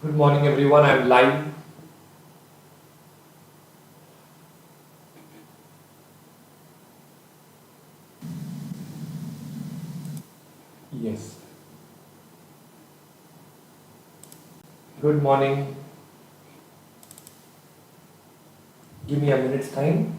Good morning, everyone. I'm live. Yes. Good morning. Give me a minute's time.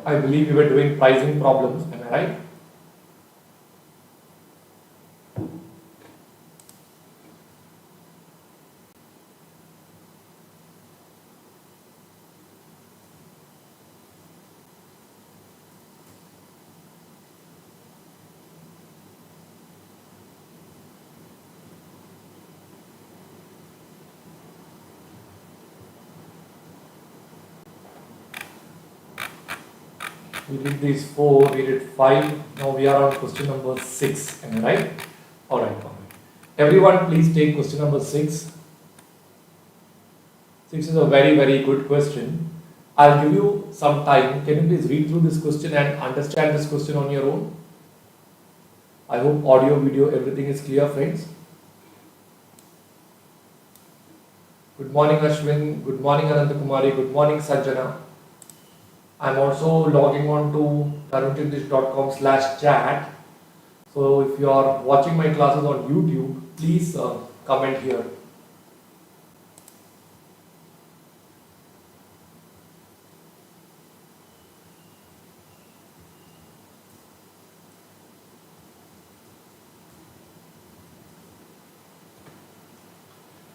I believe you were doing pricing problems. Am I right? We did these four, we did five. Now we are on question number six. Am I right? All right. All right. Everyone, please take question number six. Six is a very, very good question. I'll give you some time. Can you please read through this question and understand this question on your own? I hope audio, video, everything is clear, friends. Good morning, Ashwin. Good morning, Anantakumari. Good morning, Sanjana. I'm also logging on to tarunenglish.com/chat. So if you are watching my classes on YouTube, please comment here.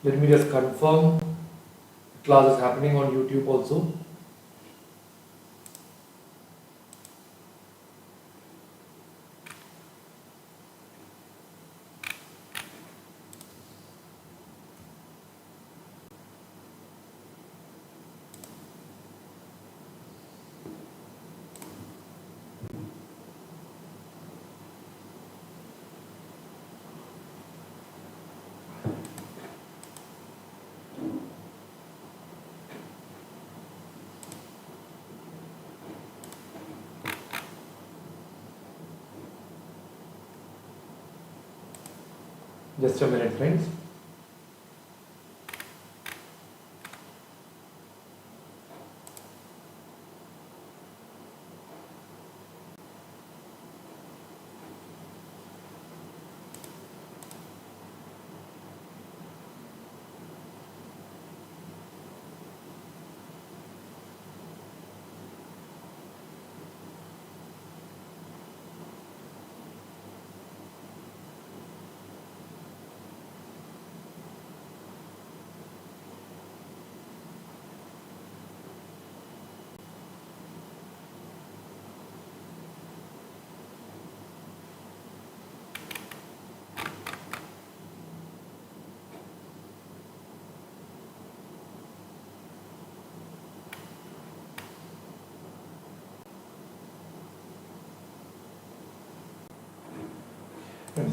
Let me just confirm the class is happening on YouTube also. Just a minute, friends.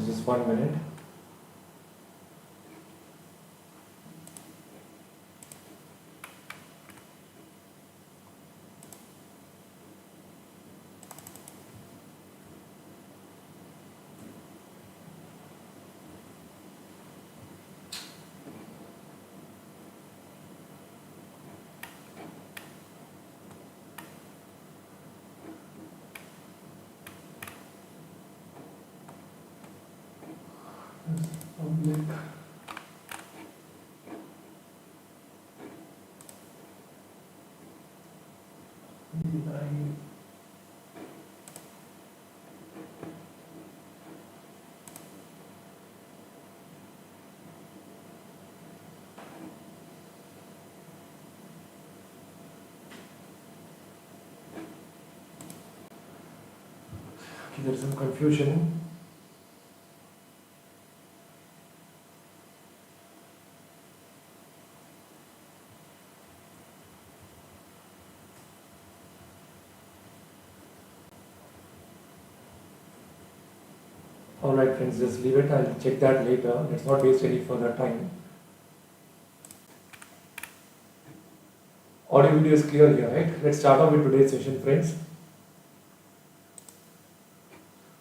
Just 1 minute. Okay, there is some confusion. Alright friends, just leave it. I'll check that later. Let's not waste any further time. Audio video is clear here, right? Let's start off with today's session, friends.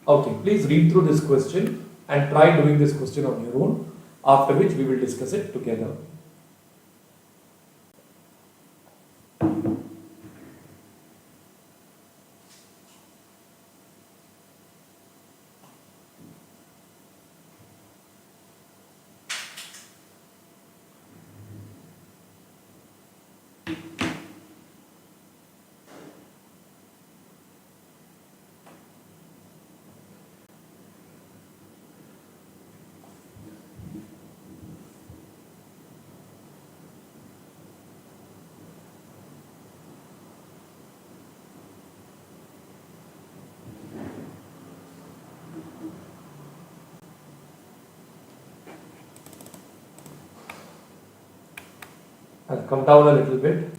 Okay, please read through this question and try doing this question on your own, after which we will discuss it together. I'll come down a little bit.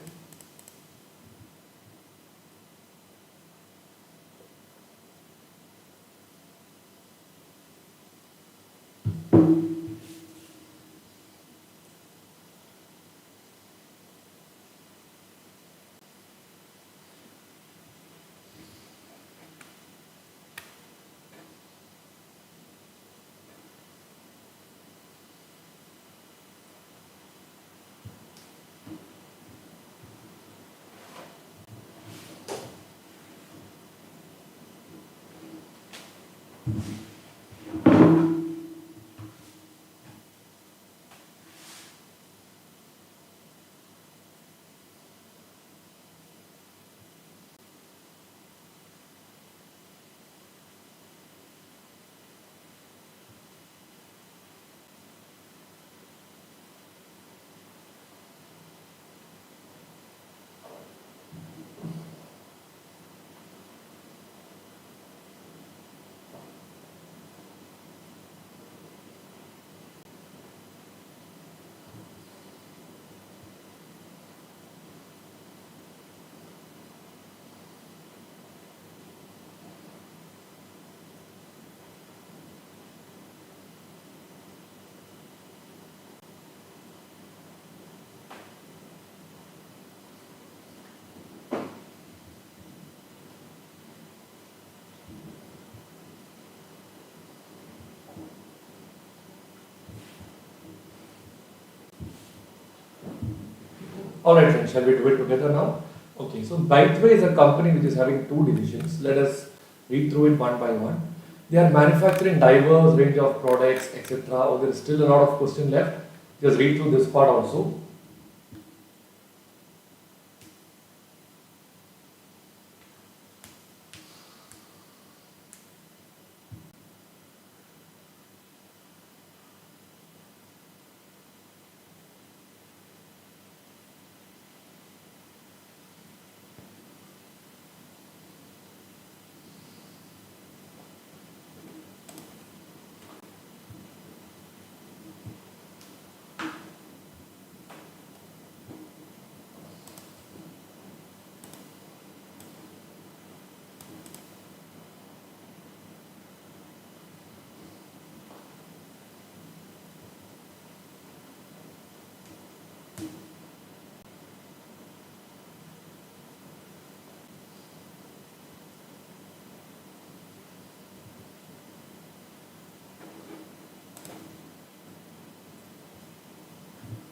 Alright friends, shall we do it together now? Okay, so Byteway is a company which is having two divisions. Let us read through it one by one. They are manufacturing diverse range of products, etc. Oh, there is still a lot of question left. Just read through this part also.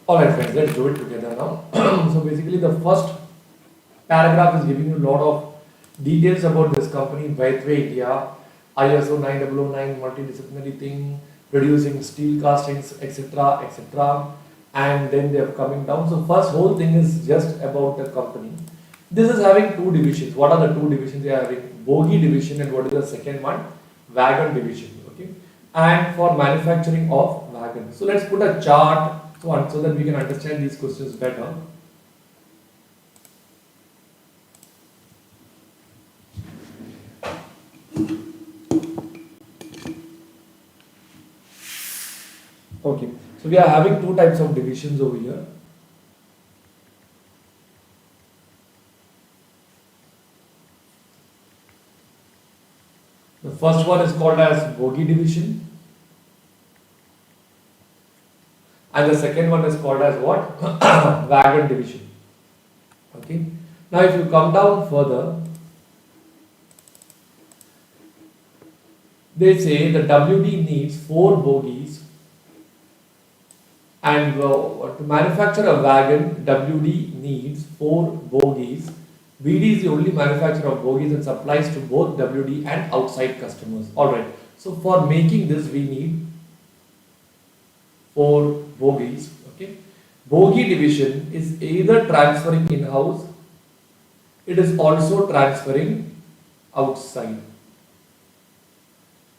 Alright friends, let's do it together now. So basically the first paragraph is giving you a lot of details about this company, Byteway India, ISO 9009 multidisciplinary thing, producing steel castings, etc. etc. And then they are coming down. So first whole thing is just about the company. This is having two divisions. What are the two divisions? They are having bogie division, and what is the second one? Wagon division. Okay. And for manufacturing of wagon. So let's put a chart so that we can understand these questions better. Okay, so we are having two types of divisions over here. The first one is called as bogie division, and the second one is called as what? Wagon division. Okay. Now, if you come down further, they say the WD needs 4 bogies, and to manufacture a wagon, WD needs 4 bogies. BD is the only manufacturer of bogies and supplies to both WD and outside customers. Alright, so for making this, we need 4 bogies. Okay, bogie division is either transferring in house, it is also transferring outside,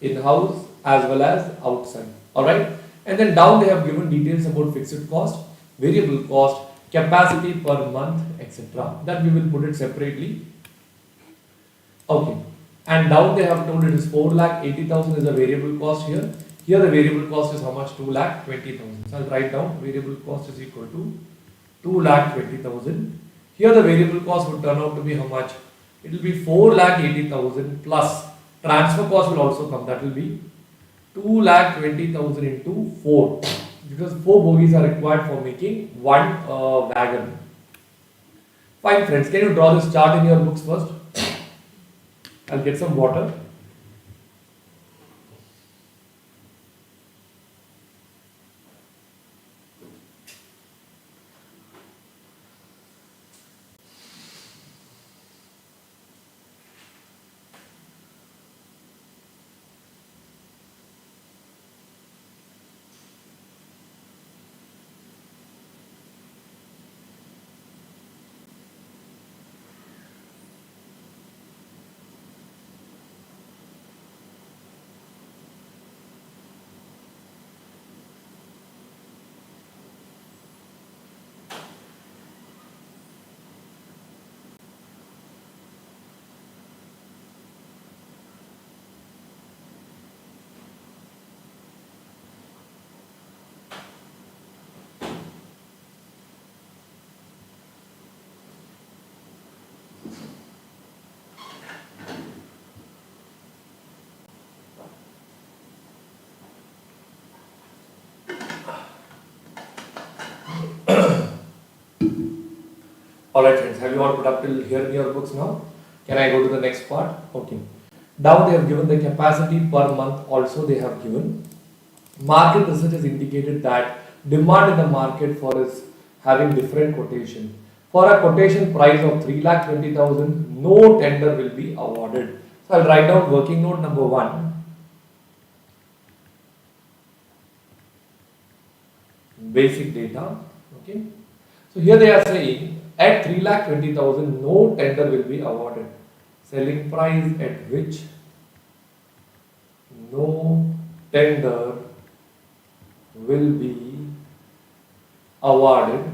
in house as well as outside. Alright, and then down they have given details about fixed cost, variable cost, capacity per month, etc. That we will put it separately. Okay, and down they have told it is 4,80,000 is the variable cost here. Here the variable cost is how much? 2,20,000. So I'll write down variable cost is equal to 2,20,000. Here the variable cost would turn out to be how much? It will be 4,80,000 plus transfer cost will also come. That will be 2,20,000 into 4, because 4 bogies are required for making one wagon. Fine friends, can you draw this chart in your books first? I'll get some water. Alright friends, have you all put up till here in your books now? Can I go to the next part? Okay. Now they have given the capacity per month, also they have given. Market research has indicated that demand in the market for is having different quotation. For a quotation price of 3,20,000, no tender will be awarded. So I'll write down working note number 1. Basic data. Okay. So here they are saying at 3,20,000, no tender will be awarded. Selling price at which no tender will be awarded.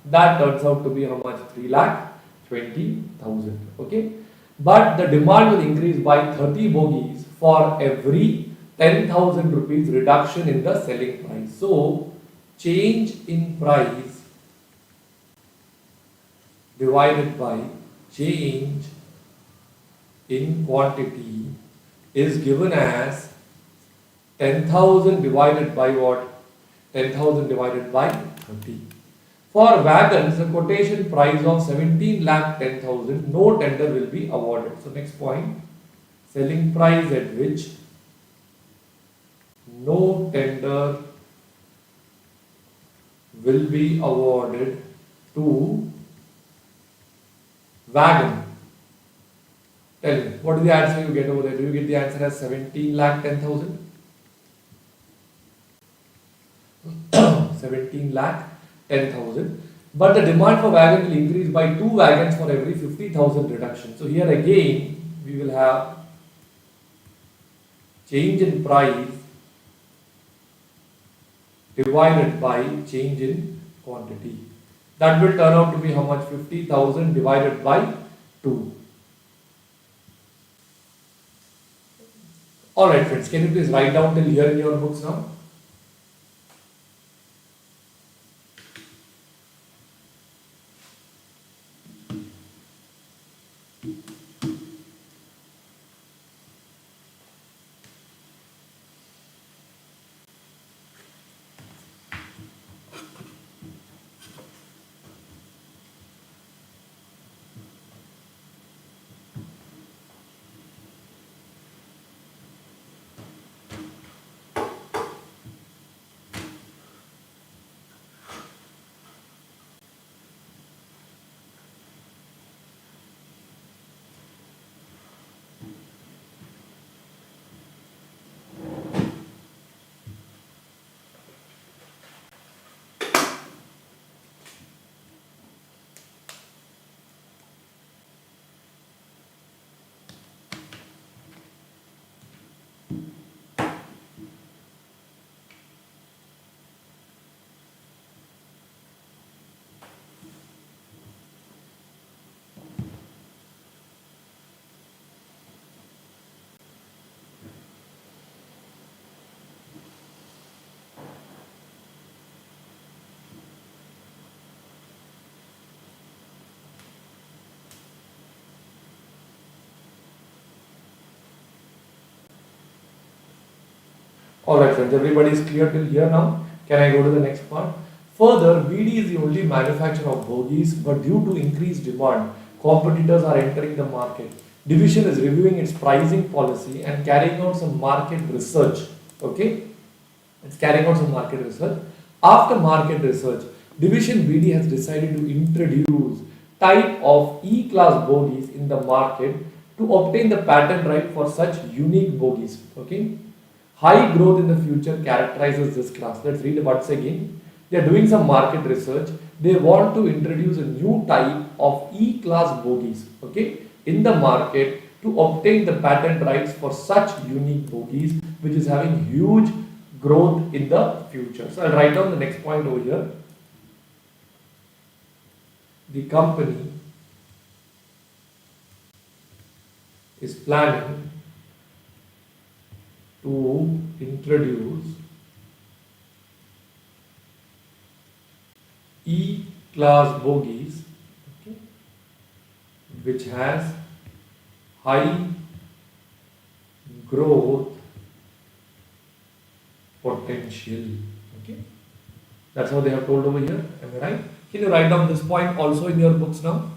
That turns out to be how much? 3,20,000. Okay. But the demand will increase by 30 bogies for every 10,000 rupees reduction in the selling price. So change in price divided by change in quantity is given as 10,000 divided by what? 10,000 divided by 30. For wagons, the quotation price of 17,10,000, no tender will be awarded. So next point, selling price at which no tender will be awarded to wagon. Tell me, what is the answer you get over there? Do you get the answer as 17,10,000? 17,10,000. But the demand for wagon will increase by 2 wagons for every 50,000 reduction. So here again, we will have change in price divided by change in quantity. That will turn out to be how much? 50,000 divided by 2. Alright friends, can you please write down till here in your books now? Alright friends, everybody is clear till here now. Can I go to the next part? Further, BD is the only manufacturer of bogies, but due to increased demand, competitors are entering the market. Division is reviewing its pricing policy and carrying out some market research. Okay? It's carrying out some market research. After market research, Division BD has decided to introduce type of E-class bogies in the market to obtain the patent right for such unique bogies. Okay? High growth in the future characterizes this class. Let's read once again. They are doing some market research. They want to introduce a new type of E-class bogies, okay, in the market to obtain the patent rights for such unique bogies, which is having huge growth in the future. So I'll write down the next point over here. The company is planning to introduce E-class bogies, okay, which has high growth potential. Okay, that's how they have told over here. Am I right? Can you write down this point also in your books now?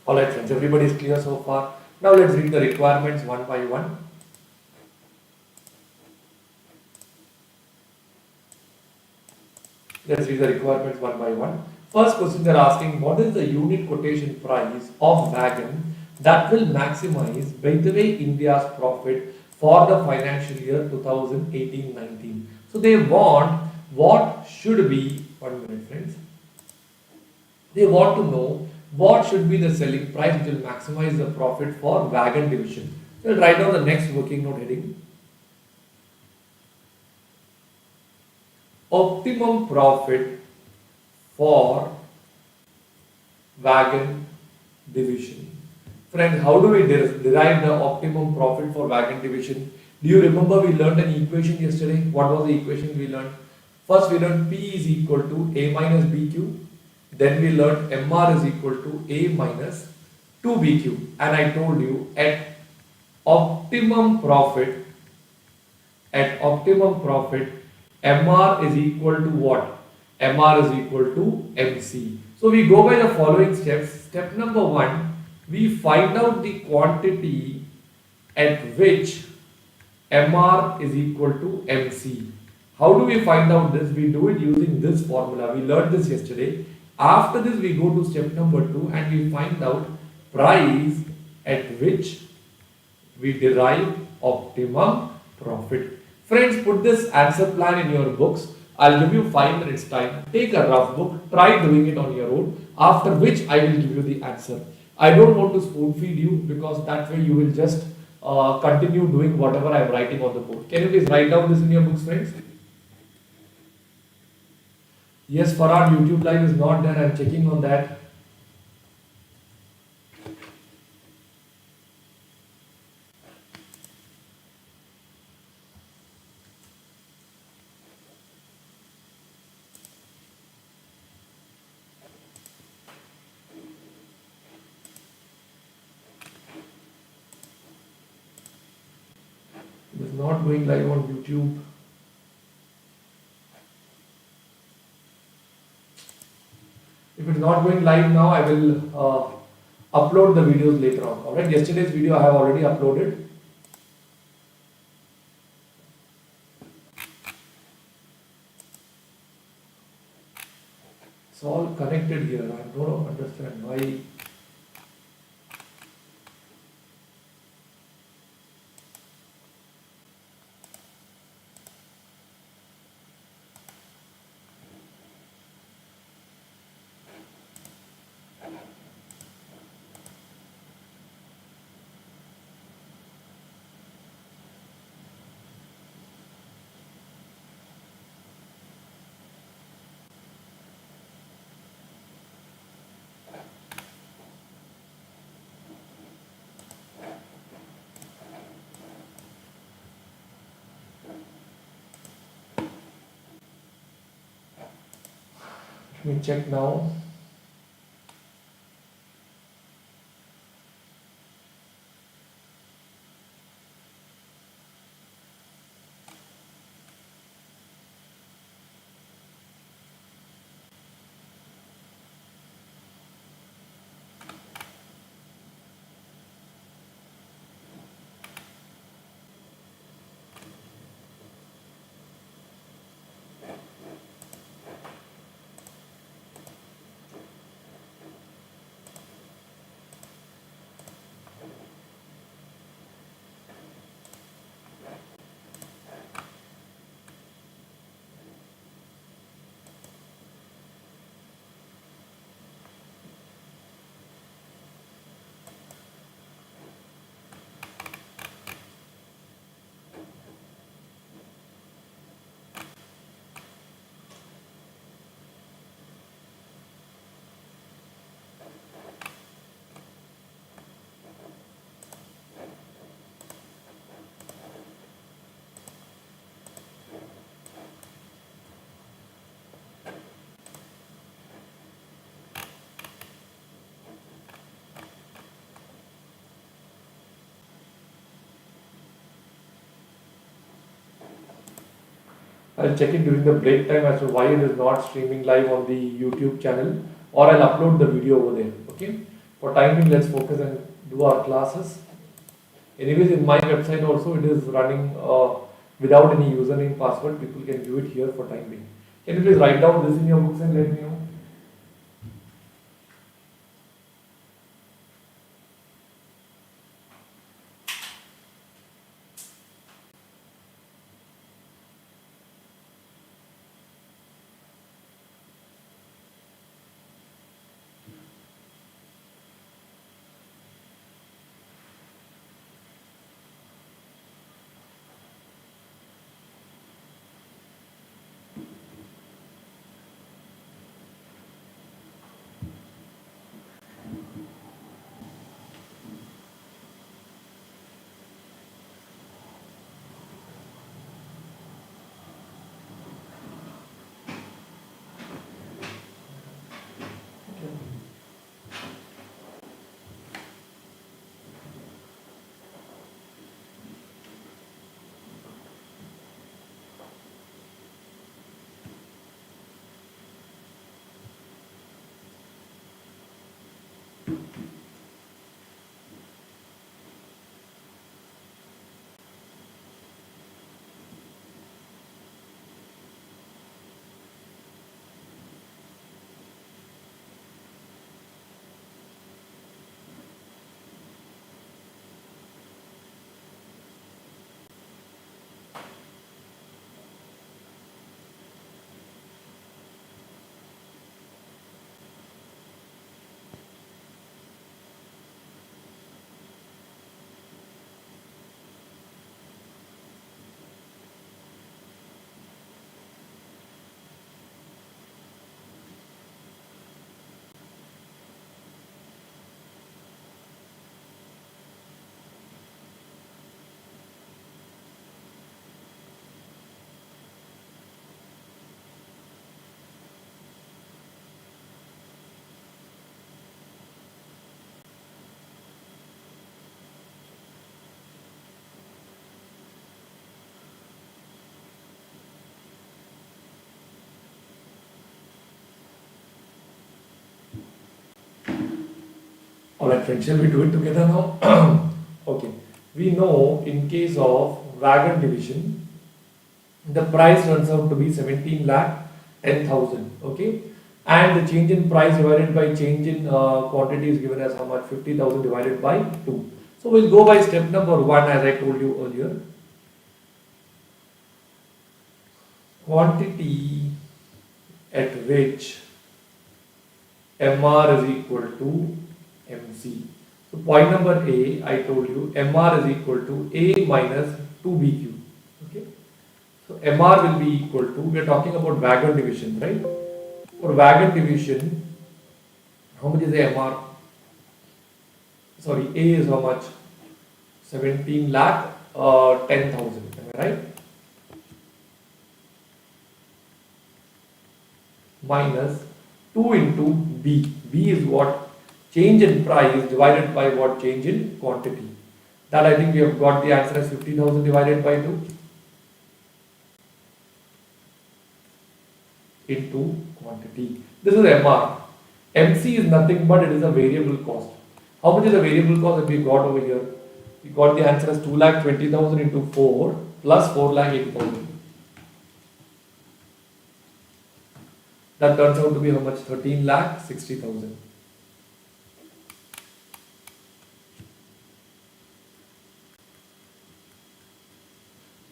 Alright friends, everybody is clear so far. Now let's read the requirements one by one. Let's read the requirements one by one. First question they're asking, what is the unit quotation price of wagon that will maximize Baitaway India's profit for the financial year 2018-19? So they want what should be, 1 minute friends, they want to know what should be the selling price which will maximize the profit for wagon division. So we'll write down the next working note heading. Optimum profit for wagon division. Friends, how do we derive the optimum profit for wagon division? Do you remember we learned an equation yesterday? What was the equation we learned? First we learned P is equal to A minus BQ. Then we learned MR is equal to A minus 2BQ, and I told you optimum profit, at optimum profit, MR is equal to what? MR is equal to MC. So we go by the following steps. Step number one, we find out the quantity at which MR is equal to MC. How do we find out this? We do it using this formula. We learned this yesterday. After this, we go to step number two and we find out price at which we derive optimum profit. Friends, put this answer plan in your books. I'll give you 5 minutes time. Take a rough book, try doing it on your own, after which I will give you the answer. I don't want to spoon feed you because that way you will just continue doing whatever I am writing on the board. Can you please write down this in your books, friends? Yes, Farhan, YouTube live is not there. I'm checking on that. It is not going live on YouTube. If it's not going live now, I will upload the videos later on. Alright, yesterday's video I have already uploaded. It's all connected here. I don't understand why. Let me check now. I'll check it during the break time as to why it is not streaming live on the YouTube channel, or I'll upload the video over there. Okay. For time being, let's focus and do our classes. Anyways, in my website also it is running without any username password. People can view it here for time being. Can you please write down this in your books and let me know? Alright friends, shall we do it together now? Okay. We know in case of wagon division, the price runs out to be 17 lakh 10,000. Okay. And the change in price divided by change in quantity is given as how much? 50,000 divided by 2. So we'll go by step number 1 as I told you earlier. Quantity at which MR is equal to MC. So point number A, I told you MR is equal to A minus 2BQ. Okay. So MR will be equal to, we are talking about wagon division, right? For wagon division, how much is the MR? Sorry, A is how much? 17 lakh 10,000. Am I right? Minus 2 into B. B is what? Change in price divided by what? Change in quantity. That I think we have got the answer as 50,000 divided by 2 into quantity. This is MR. MC is nothing but it is a variable cost. How much is the variable cost that we got over here? We got the answer as 2,20,000 into 4 plus 4,80,000. That turns out to be how much? 13,60,000.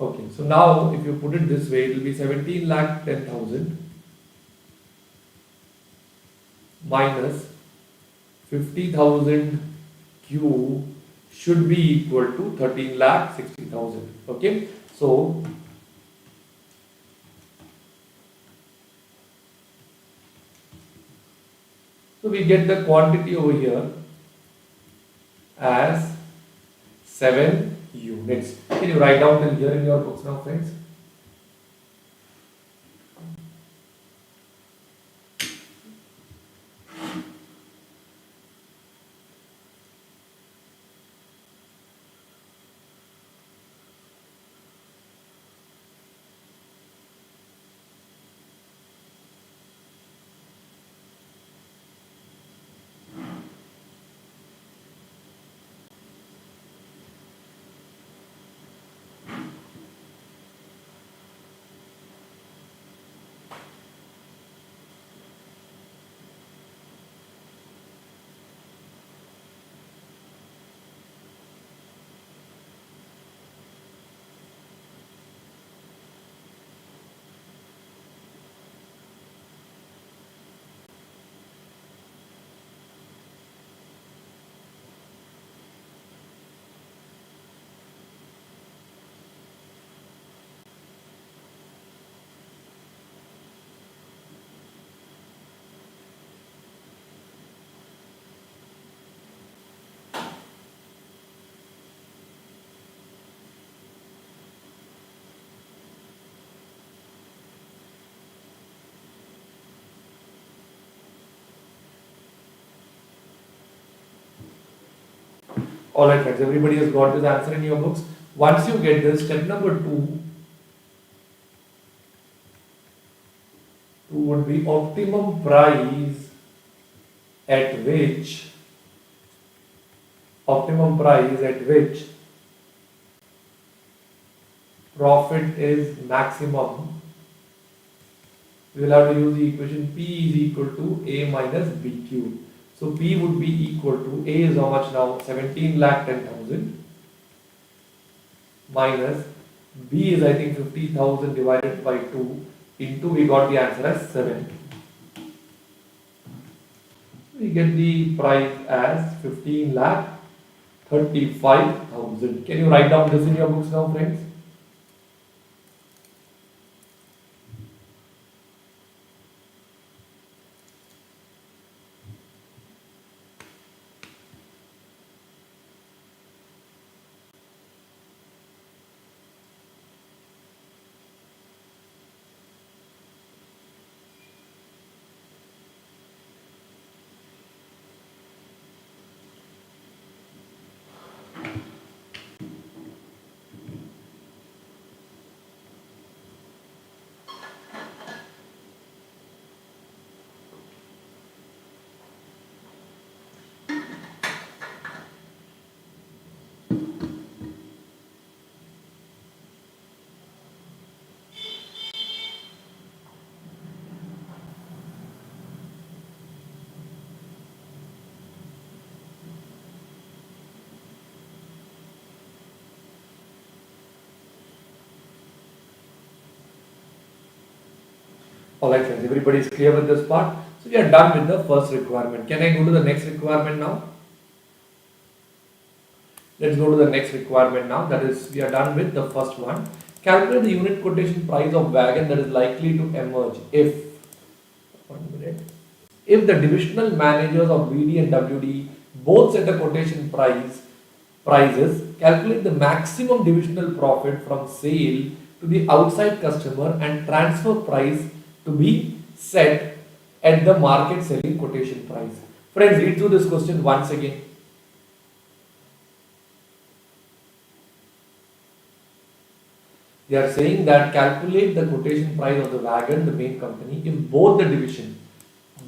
Okay, so now if you put it this way, it will be 17 lakh 10,000 minus 50,000 Q should be equal to 13 lakh 60,000. Okay, so we get the quantity over here as 7 units. Can you write down till here in your books now, friends? Alright friends, everybody has got this answer in your books. Once you get this, step number 2 would be optimum price at which optimum price at which profit is maximum, we will have to use the equation P is equal to A minus BQ. So P would be equal to A is how much now? 17 lakh 10,000 minus B is I think 50,000 divided by 2 into we got the answer as 7. We get the price as 15 lakh 35,000. Can you write down this in your books now, friends? Alright friends, everybody is clear with this part. So we are done with the first requirement. Can I go to the next requirement now? Let's go to the next requirement now. That is, we are done with the first one. Calculate the unit quotation price of wagon that is likely to emerge if, 1 minute, if the divisional managers of BD and WD both set a quotation prices, calculate the maximum divisional profit from sale to the outside customer and transfer price to be set at the market selling quotation price. Friends, read through this question once again. They are saying that calculate the quotation price of the wagon, the main company, if both the division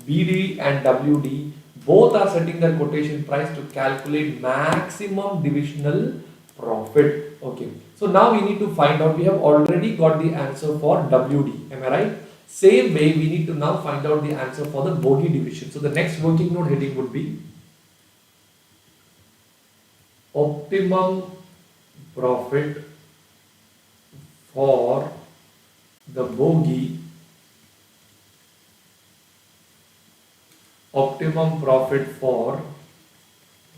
BD and WD both are setting their quotation price to calculate maximum divisional profit. Okay. So now we need to find out, we have already got the answer for WD. Am I right? Same way, we need to now find out the answer for the bogey division. So the next working note heading would be optimum profit for the bogey, optimum profit for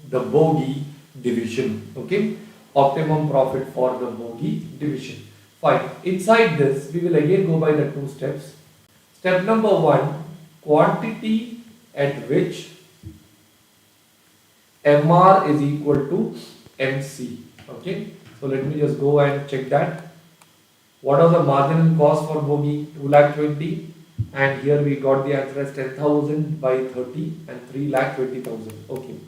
the bogey division. Okay, optimum profit for the bogey division. Fine. Inside this, we will again go by the two steps. Step number 1, quantity at which MR is equal to MC. Okay, so let me just go and check that. What was the marginal cost for bogey? 2,20,000, and here we got the answer as 10,000 by 30 and 3,20,000. Okay,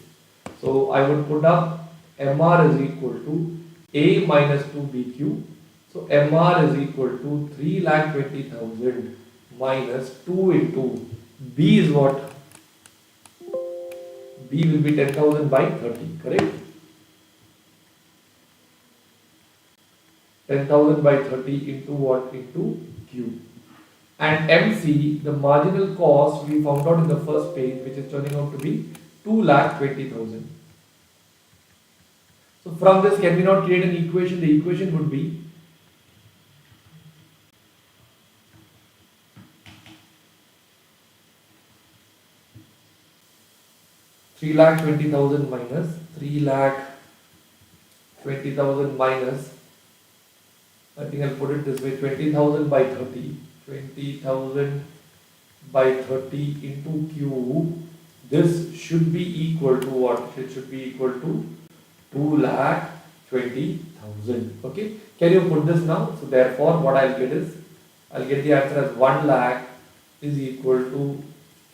so I would put up MR is equal to A minus 2BQ. So MR is equal to 3,20,000 minus 2 into B is what? B will be 10,000 by 30, correct? 10,000 by 30 into what? Into Q. And MC, the marginal cost we found out in the first page, which is turning out to be 2,20,000. So from this, can we not create an equation? The equation would be three lakh 20,000 minus 3,20,000 minus, I think I'll put it this way, 20,000 by 30, 20,000 by 30 into Q. This should be equal to what? It should be equal to 2,20,000. Okay, can you put this now? So therefore, what I'll get is, I'll get the answer as 1 lakh is equal to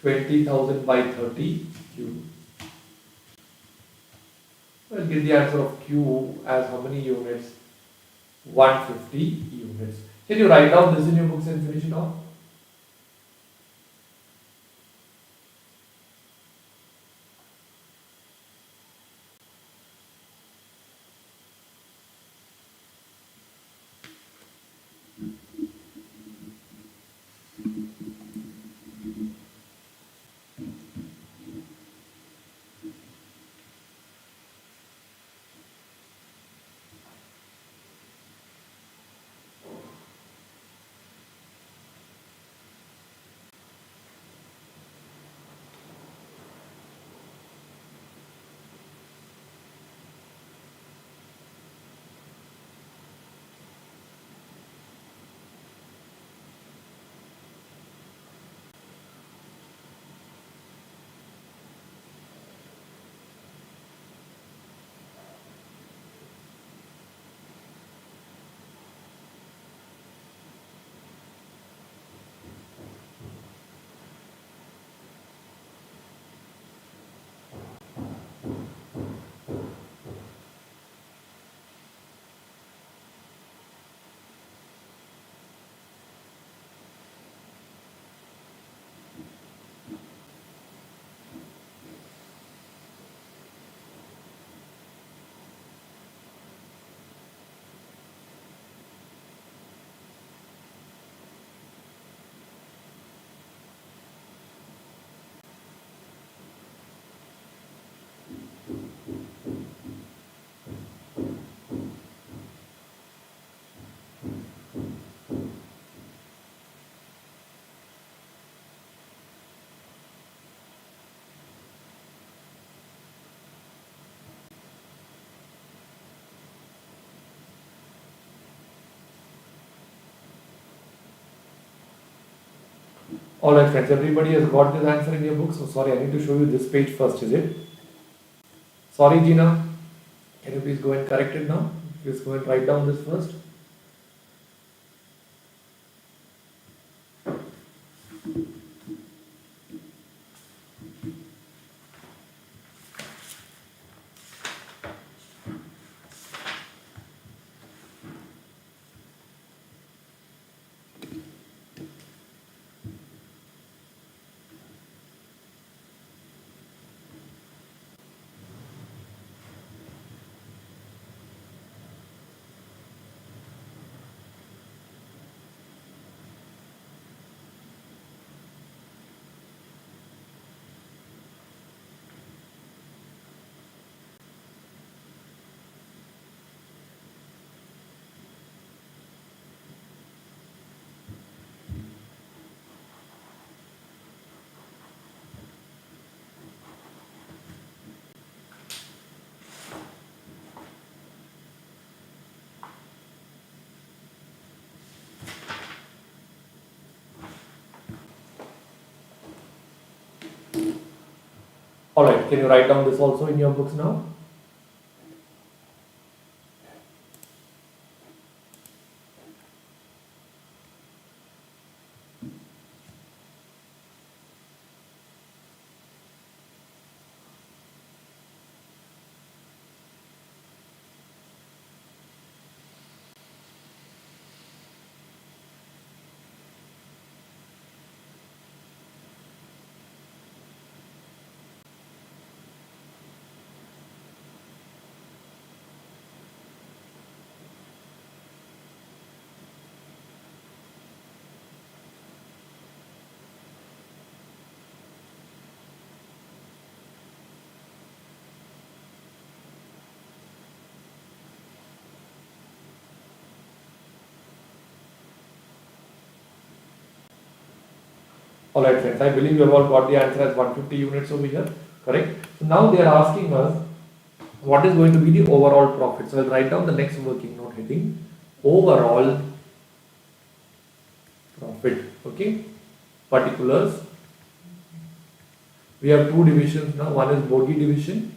20,000 by 30 Q. I'll get the answer of Q as how many units? 150 units. Can you write down this in your books and finish it off? Alright friends, everybody has got this answer in your book. So sorry, I need to show you this page first, is it? Sorry Gina, can you please go and correct it now? Please go and write down this first. Alright, can you write down this also in your books now? Alright friends, I believe you have all got the answer as 150 units over here, correct? So now they are asking us what is going to be the overall profit. So I'll write down the next working note heading, overall profit, okay? Particulars. We have two divisions now, one is bogie division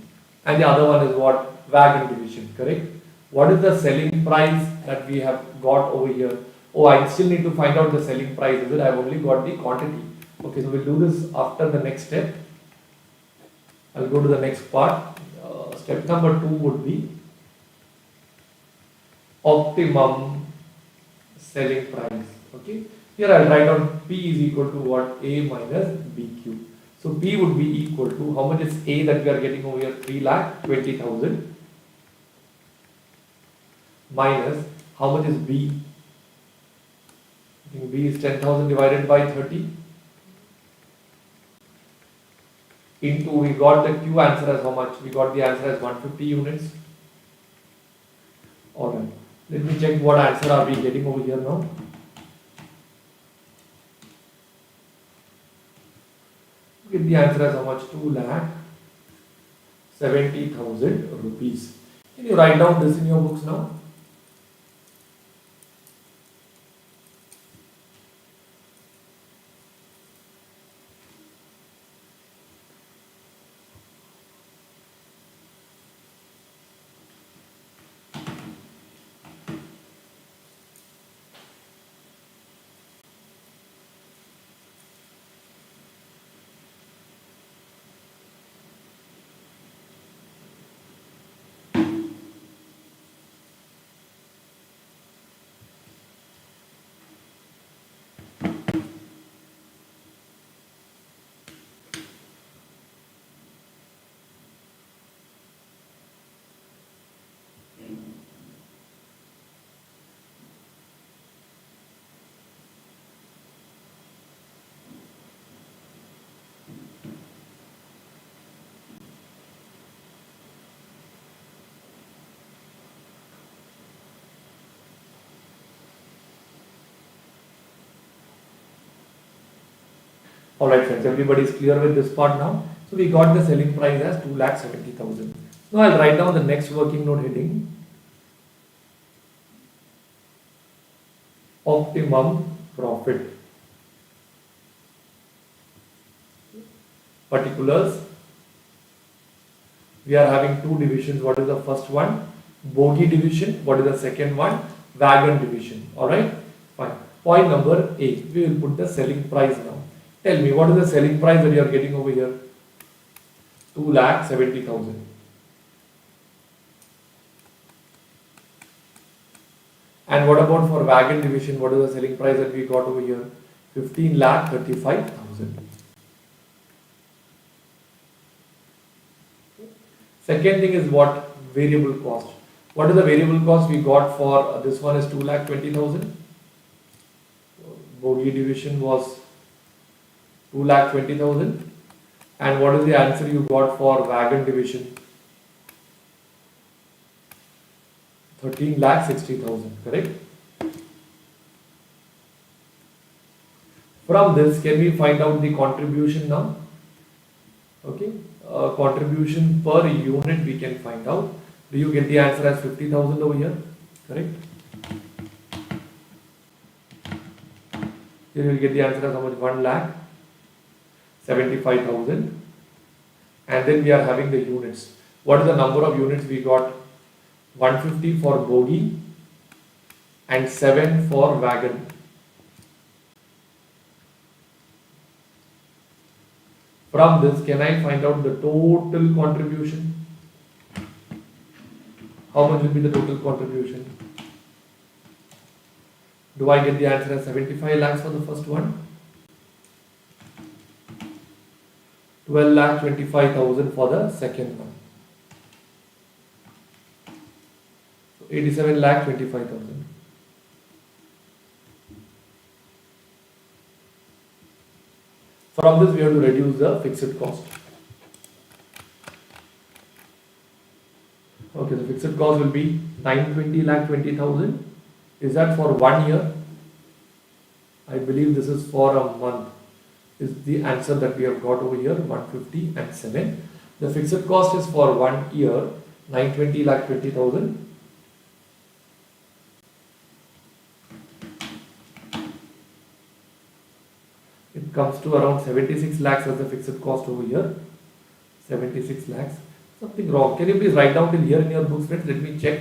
and the other one is what? Wagon division, correct? What is the selling price that we have got over here? Oh, I still need to find out the selling price, is it? I've only got the quantity. Okay, so we'll do this after the next step. I'll go to the next part. Step number 2 would be optimum selling price. Okay, here I'll write down P is equal to what? A minus BQ. So P would be equal to, how much is A that we are getting over here? 3,20,000 minus how much is B? I think B is 10,000 divided by 30 into, we got the Q answer as how much? We got the answer as 150 units. Alright, let me check what answer are we getting over here now. Get the answer as how much? 2,70,000 rupees. Can you write down this in your books now? Alright friends, everybody is clear with this part now. So we got the selling price as 2,70,000. Now I'll write down the next working note heading, optimum profit. particulars. We are having two divisions. What is the first one? Bogie division. What is the second one? Wagon division. Alright? Fine. Point number 8. We will put the selling price now. Tell me, what is the selling price that you are getting over here? 2,70,000. And what about for wagon division? What is the selling price that we got over here? 15,35,000. Second thing is what? Variable cost. What is the variable cost we got for this one is 2,20,000. Bogie division was 2,20,000. And what is the answer you got for wagon division? 13,60,000, correct? From this, can we find out the contribution now? Okay, contribution per unit we can find out. Do you get the answer as 50,000 over here? Correct? Here you will get the answer as how much? 1,75,000. And then we are having the units. What is the number of units we got? 150 for bogie and 7 for wagon. From this, can I find out the total contribution? How much will be the total contribution? Do I get the answer as 75 lakhs for the first one? 12,25,000 for the second one. 87,25,000. From this we have to reduce the fixed cost. Okay, the fixed cost will be 920,20,000. Is that for 1 year? I believe this is for a month. Is the answer that we have got over here, 150 and 7. The fixed cost is for 1 year, 920,20,000. It comes to around 76 lakhs as the fixed cost over here. 76 lakhs. Something wrong. Can you please write down till here in your books, friends? Let me check.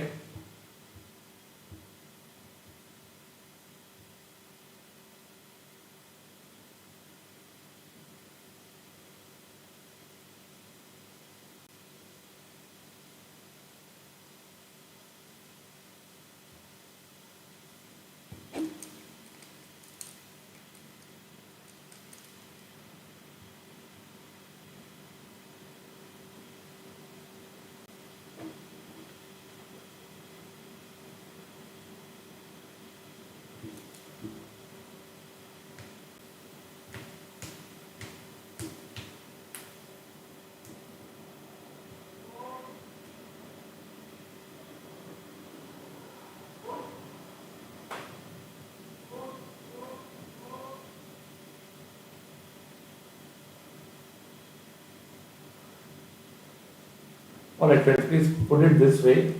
Alright friends, please put it this way.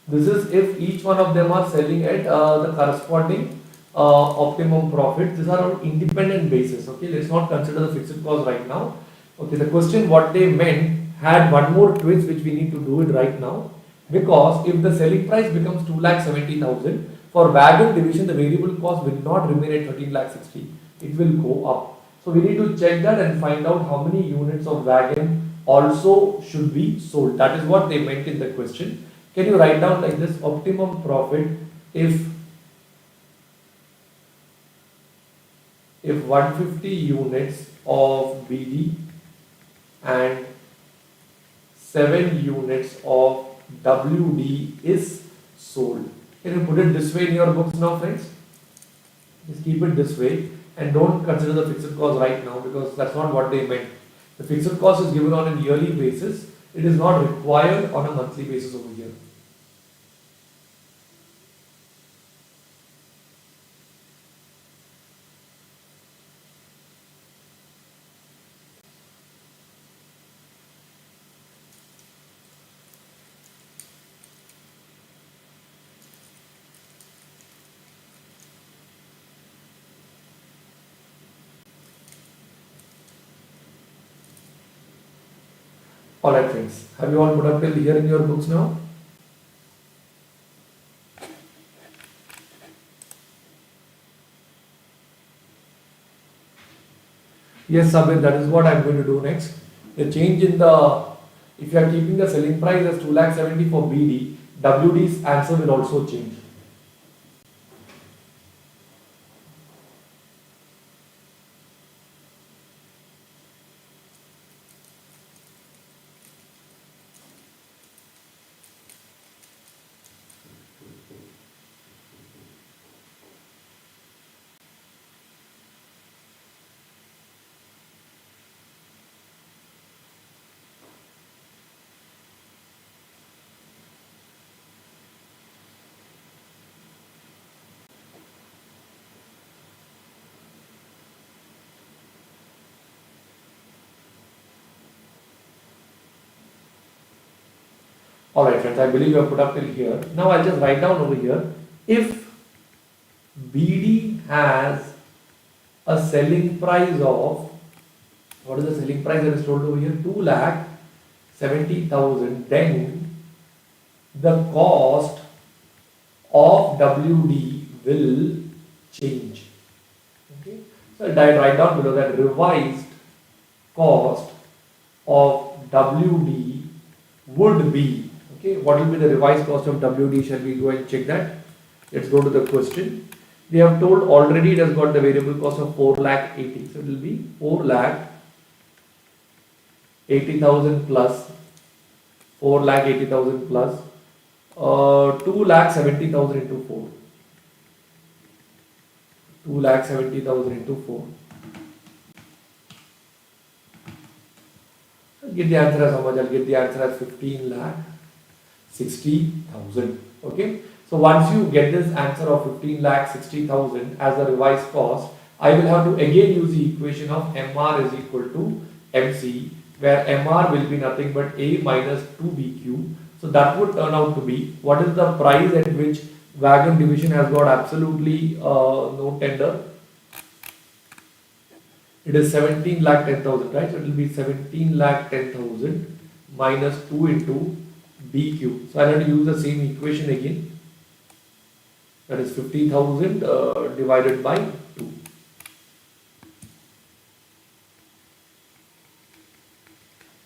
This is if each one of them are selling at the corresponding optimum profit. These are on independent basis. Okay, let's not consider the fixed cost right now. Okay, the question what they meant had one more twist which we need to do it right now, because if the selling price becomes 2,70,000 for wagon division, the variable cost will not remain at 13,60,000. It will go up. So we need to check that and find out how many units of wagon also should be sold. That is what they meant in the question. Can you write down like this? Optimum profit if 150 units of BD and 7 units of WD is sold. Can you put it this way in your books now, friends? Just keep it this way and don't consider the fixed cost right now, because that's not what they meant. The fixed cost is given on a yearly basis. It is not required on a monthly basis over here. Alright friends, have you all put up till here in your books now? Yes, Sabir, that is what I'm going to do next. The change in the, if you are keeping the selling price as 2,70,000 for BD, WD's answer will also change. Alright friends, I believe you have put up till here. Now I'll just write down over here. If BD has a selling price of, what is the selling price that is told over here? 2,70,000, then the cost of WD will change. Okay. So I'll write down below that revised cost of WD would be, okay, what will be the revised cost of WD? Shall we go and check that? Let's go to the question. They have told already it has got the variable cost of 4,80,000. So it will be 4,80,000 plus 4,80,000 plus 2,70,000 into 4. 2,70,000 into 4. I'll get the answer as how much? I'll get the answer as 15,60,000. Okay. So once you get this answer of 15,60,000 as the revised cost, I will have to again use the equation of MR is equal to MC, where MR will be nothing but A minus 2BQ. So that would turn out to be, what is the price at which wagon division has got absolutely no tender? It is 17,10,000, right? So it will be 17,10,000 minus 2 into BQ. So I have to use the same equation again. That is 50,000 divided by 2.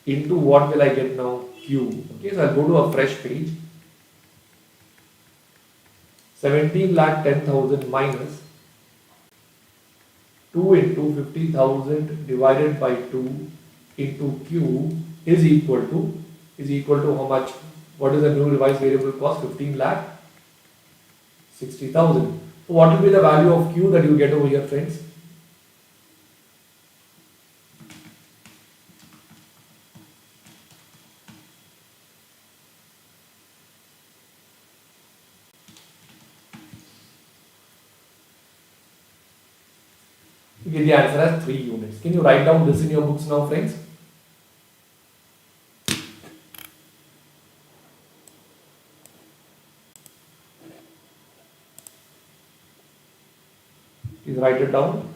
Into what will I get now? Q. Okay, so I'll go to a fresh page. 17,10,000 minus 2 into 50,000 divided by 2 into Q is equal to how much? What is the new revised variable cost? 15,60,000. So what will be the value of Q that you get over here, friends? You get the answer as 3 units. Can you write down this in your books now, friends? Please write it down.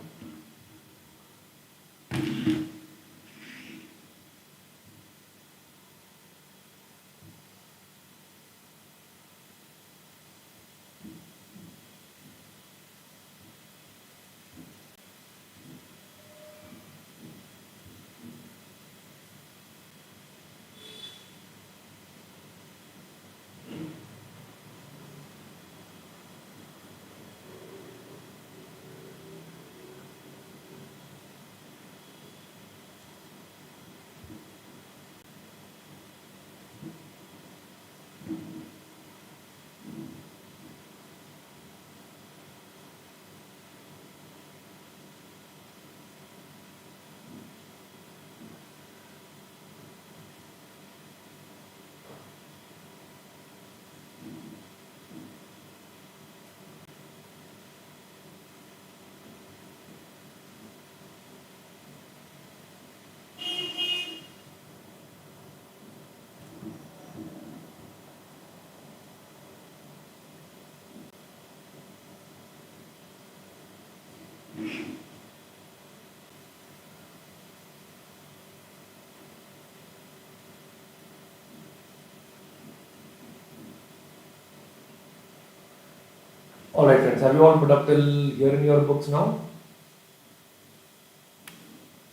Alright friends, have you all put up till here in your books now?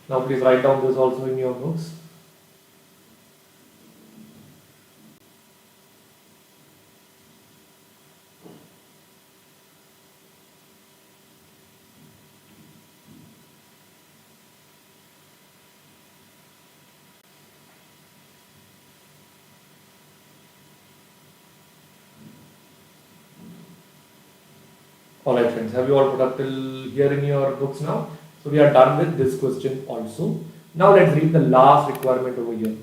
Now please write down this also in your books. Alright friends, have you all put up till here in your books now? So we are done with this question also. Now let's read the last requirement over here.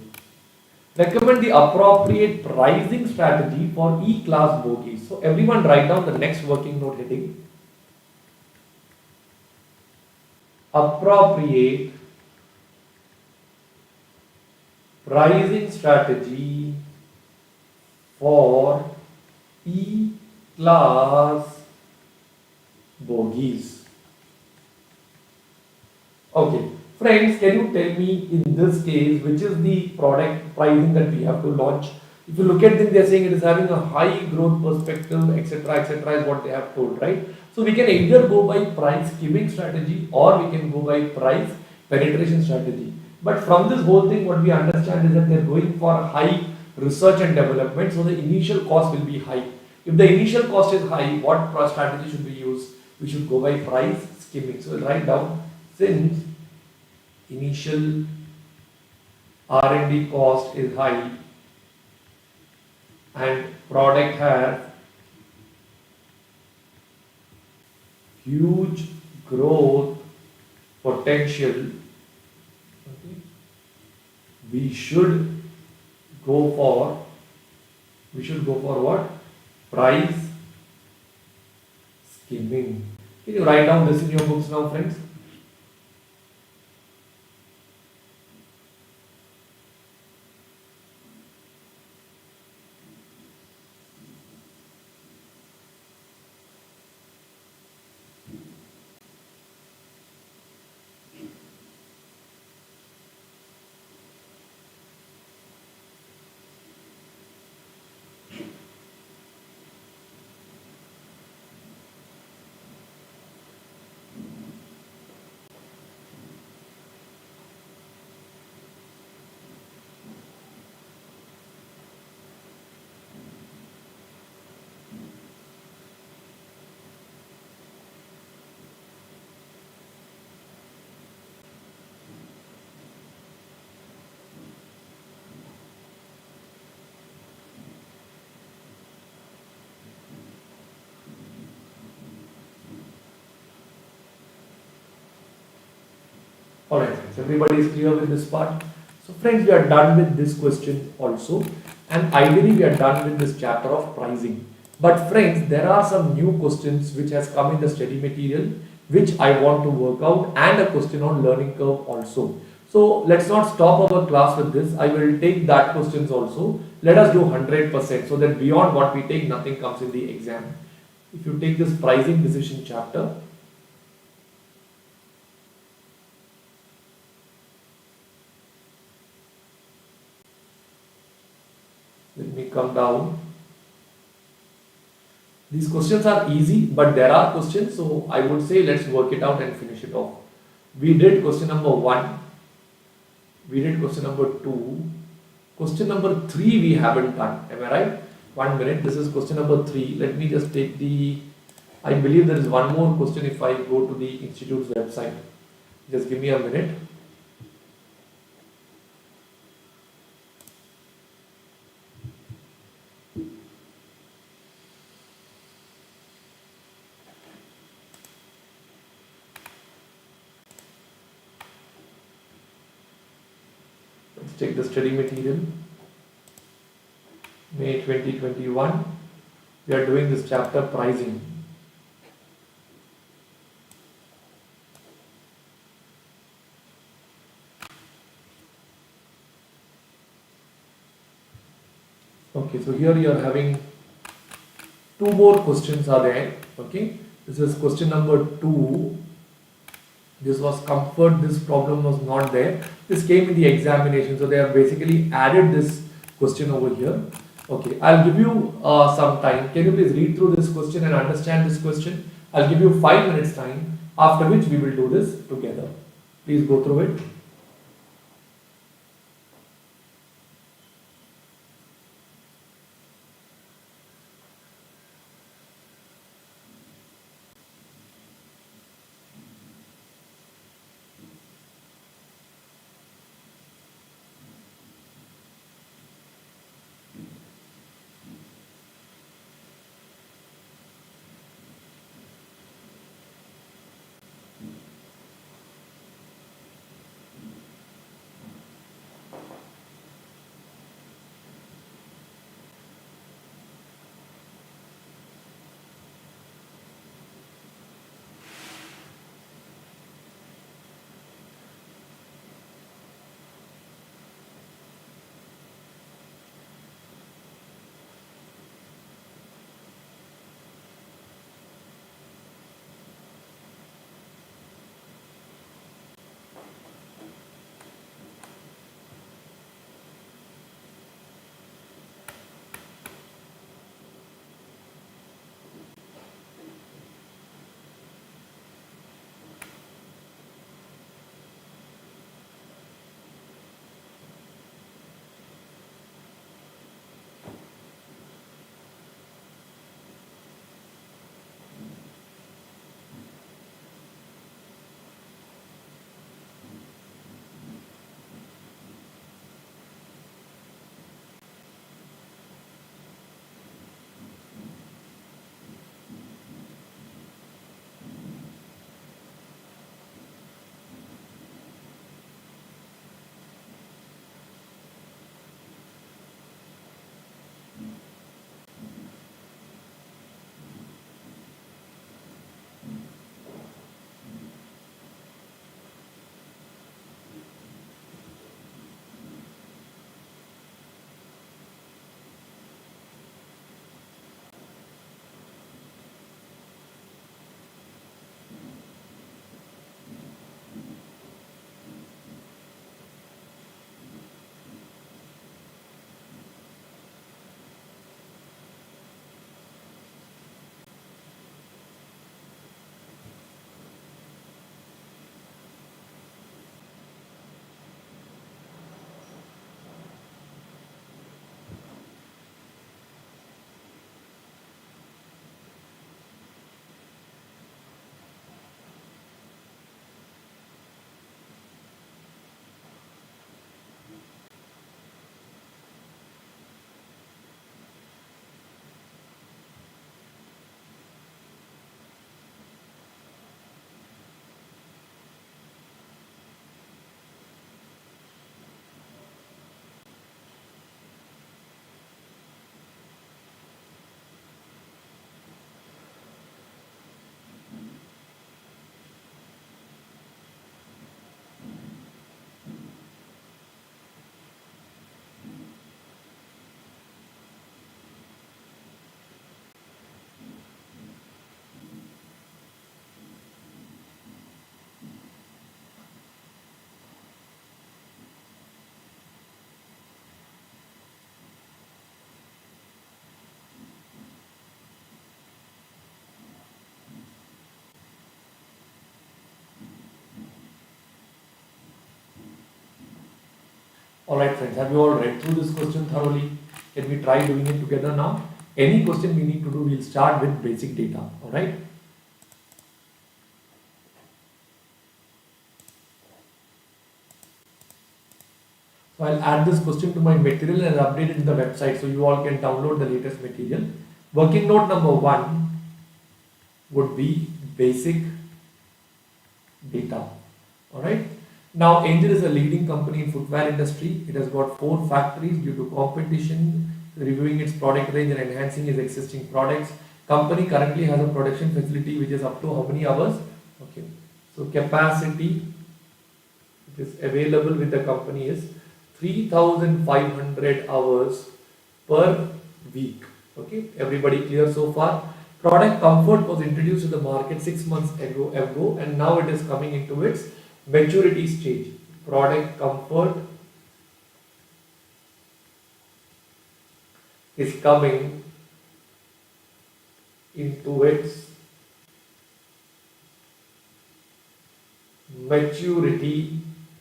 Recommend the appropriate pricing strategy for E-class bogies. So everyone write down the next working note heading. Appropriate pricing strategy for E-class bogies. Okay, friends, can you tell me in this case which is the product pricing that we have to launch? If you look at them, they are saying it is having a high growth perspective, etc., is what they have told, right? So we can either go by price skimming strategy or we can go by price penetration strategy. But from this whole thing, what we understand is that they are going for high research and development, so the initial cost will be high. If the initial cost is high, what strategy should we use? We should go by price skimming. So we'll write down, since initial R&D cost is high and product has huge growth potential, okay, we should go for what? Price skimming. Can you write down this in your books now, friends? Alright friends, everybody is clear with this part. So friends, we are done with this question also, and ideally we are done with this chapter of pricing. But friends, there are some new questions which has come in the study material which I want to work out, and a question on learning curve also. So let's not stop our class with this. I will take that questions also. Let us do 100% so that beyond what we take, nothing comes in the exam. If you take this pricing decision chapter, let me come down. These questions are easy, but there are questions, so I would say let's work it out and finish it off. We did question number 1, we did question number 2, question number 3 we haven't done, am I right? 1 minute, this is question number 3. Let me just take I believe there is one more question if I go to the institute's website. Just give me a minute. Let's take the study material. May 2021. We are doing this chapter pricing. Okay, so here you are having 2 more questions are there. Okay, this is question number 2. This was comfort, this problem was not there. This came in the examination, so they have basically added this question over here. Okay, I'll give you some time. Can you please read through this question and understand this question? I'll give you 5 minutes time, after which we will do this together. Please go through it. Alright friends, have you all read through this question thoroughly? Can we try doing it together now? Any question we need to do, we'll start with basic data. Alright? So I'll add this question to my material and update it in the website so you all can download the latest material. Working note number 1 would be basic data. Alright? Now Angel is a leading company in footwear industry. It has got 4 factories due to competition, reviewing its product range and enhancing its existing products. Company currently has a production facility which is up to how many hours? Okay. So capacity which is available with the company is 3,500 hours per week. Okay, everybody clear so far? Product comfort was introduced to the market 6 months ago, and now it is coming into its maturity stage. Product comfort is coming into its maturity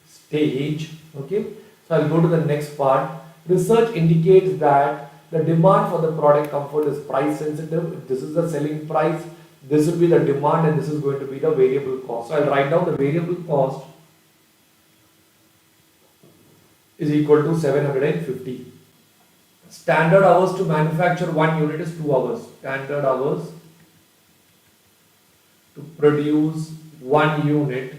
stage. Okay, so I'll go to the next part. Research indicates that the demand for the product comfort is price sensitive. If this is the selling price, this will be the demand, and this is going to be the variable cost. So I'll write down the variable cost is equal to 750. Standard hours to manufacture one unit is 2 hours. Standard hours to produce one unit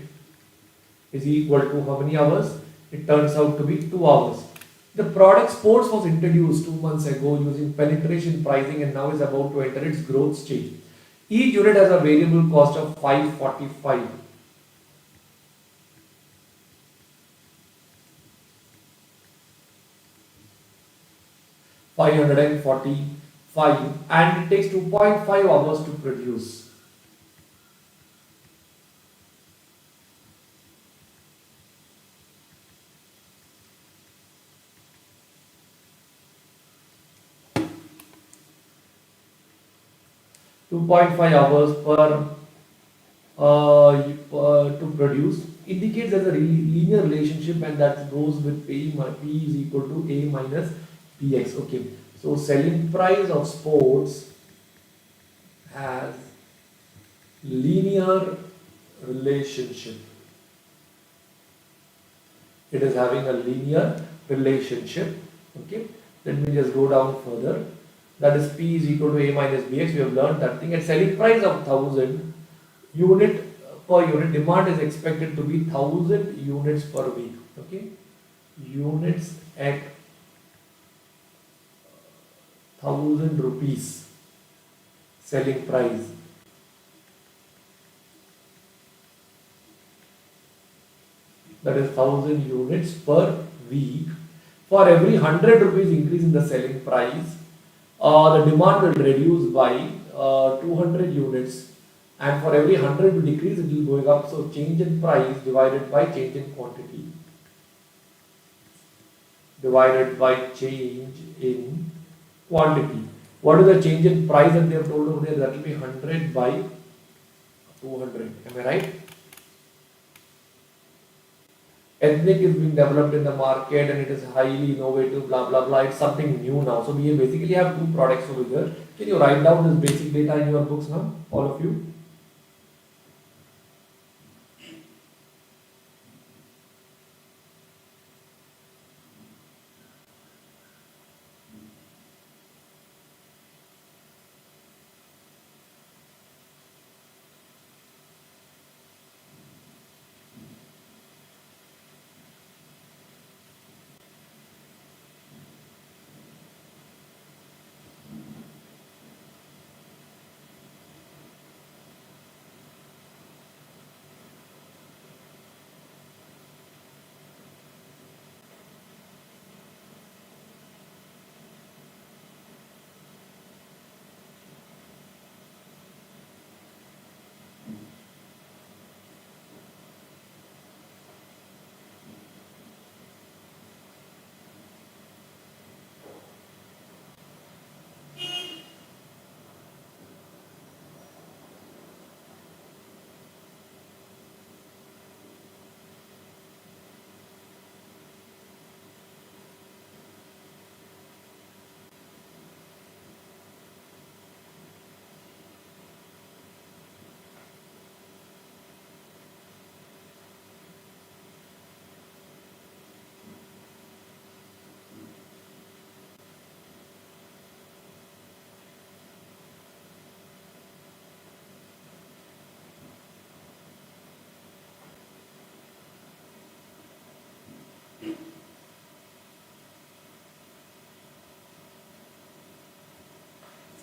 is equal to how many hours? It turns out to be 2 hours. The product Sports was introduced 2 months ago using penetration pricing and now is about to enter its growth stage. Each unit has a variable cost of 545. 545, and it takes 2.5 hours to produce. 2.5 hours to produce indicates there's a linear relationship, and that goes with P is equal to A minus Px. Okay, so selling price of sports has linear relationship. It is having a linear relationship. Okay, let me just go down further. That is P is equal to A minus Bx. We have learned that thing. At selling price of 1000 unit per unit, demand is expected to be 1000 units per week. Okay, units at 1000 rupees selling price. That is 1000 units per week. For every 100 rupees increase in the selling price, the demand will reduce by 200 units, and for every 100 decrease it will going up. So change in price divided by change in quantity divided by change in quantity. What is the change in price that they have told over there? That will be 100 by 200. Am I right? Ethnic is being developed in the market and it is highly innovative, blah blah blah. It's something new now. So we basically have two products over here. Can you write down this basic data in your books now, all of you?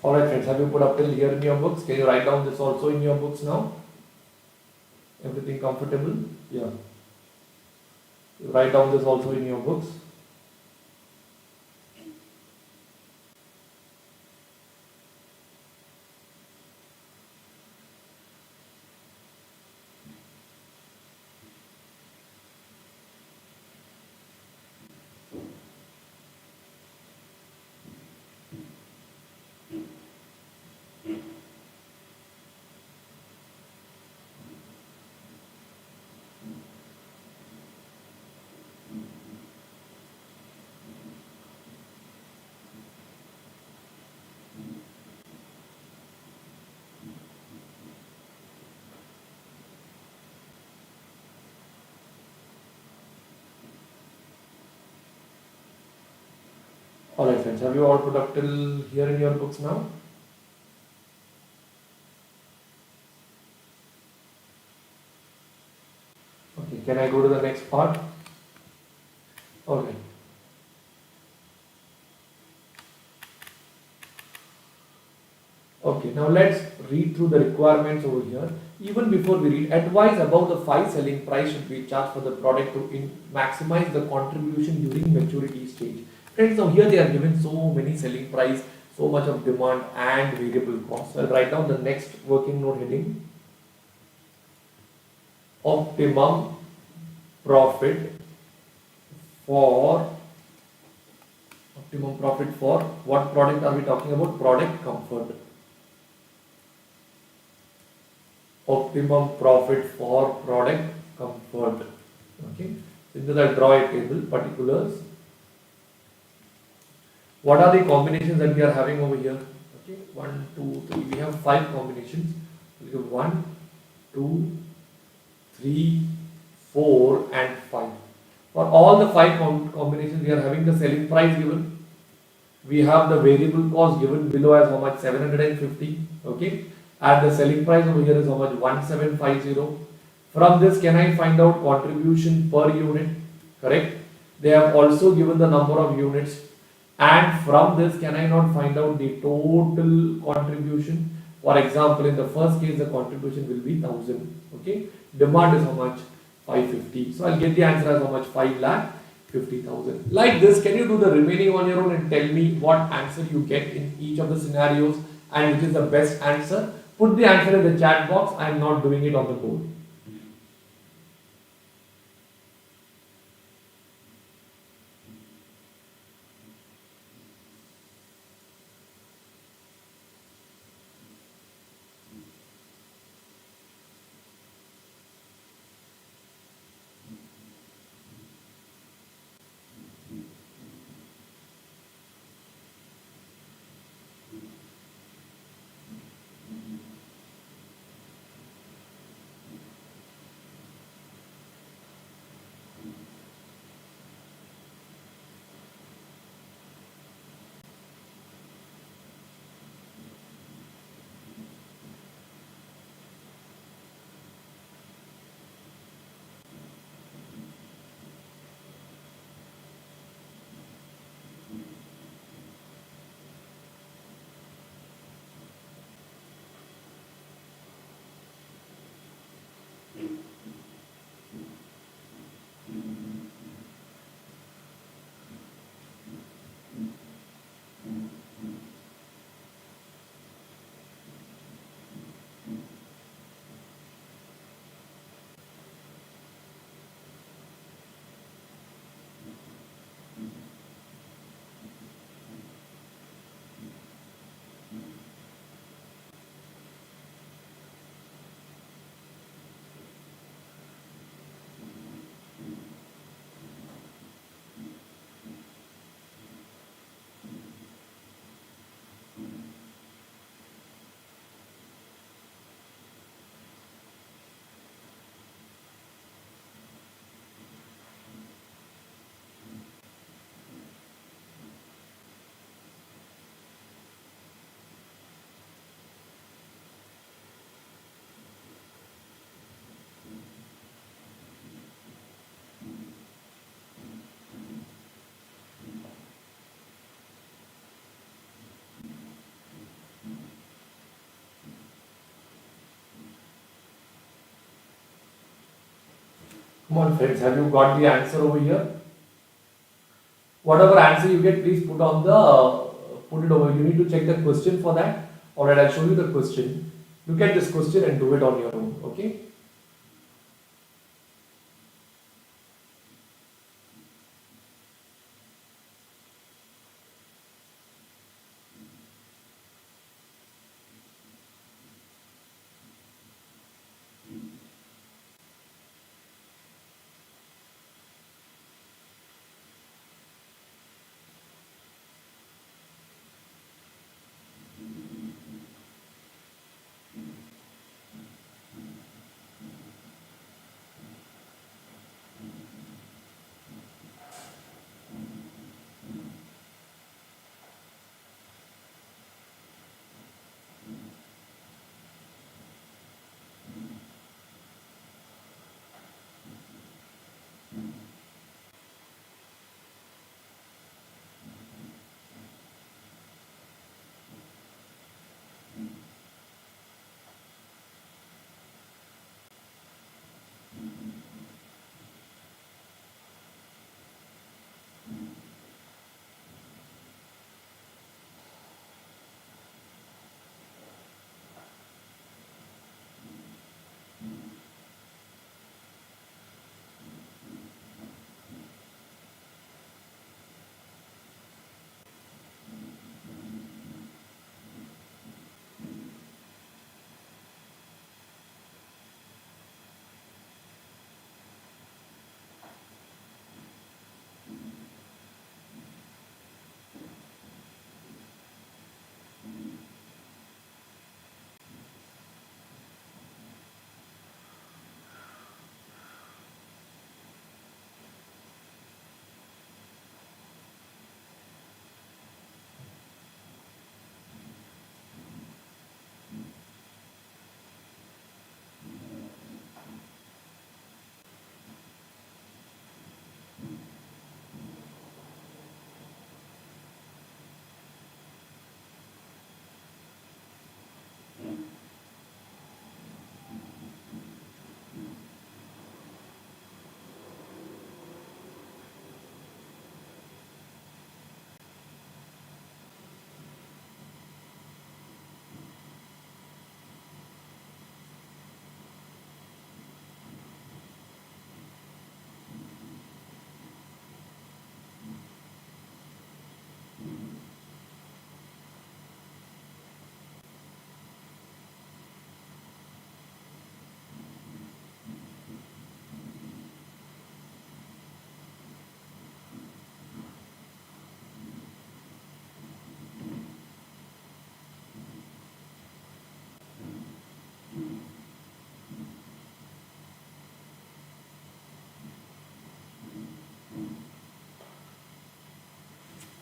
Alright friends, have you put up till here in your books? Can you write down this also in your books now? Everything comfortable? Yeah. Write down this also in your books. Alright friends, have you all put up till here in your books now? Okay, can I go to the next part? Okay. Okay, now let's read through the requirements over here. Even before we read, advise about the 5 selling price should be charged for the product to maximize the contribution during maturity stage. Friends, now here they are given so many selling price, so much of demand and variable cost. So I'll write down the next working note heading. Optimum profit for what product are we talking about? Product comfort. Optimum profit for product comfort. Okay, in this I'll draw a table, particulars. What are the combinations that we are having over here? Okay, 1, 2, 3. We have 5 combinations. We have 1, 2, 3, 4, and 5. For all the 5 combinations, we are having the selling price given. We have the variable cost given below as how much? 750. Okay, and the selling price over here is how much? 1750. From this, can I find out contribution per unit? Correct. They have also given the number of units, and from this, can I not find out the total contribution? For example, in the first case, the contribution will be 1000. Okay, demand is how much? 550. So I'll get the answer as how much? 5,50,000. Like this, can you do the remaining on your own and tell me what answer you get in each of the scenarios and which is the best answer? Put the answer in the chat box. I am not doing it on the board. Come on friends, have you got the answer over here? Whatever answer you get, please put it over. You need to check the question for that. Alright, I'll show you the question. Look at this question and do it on your own. Okay.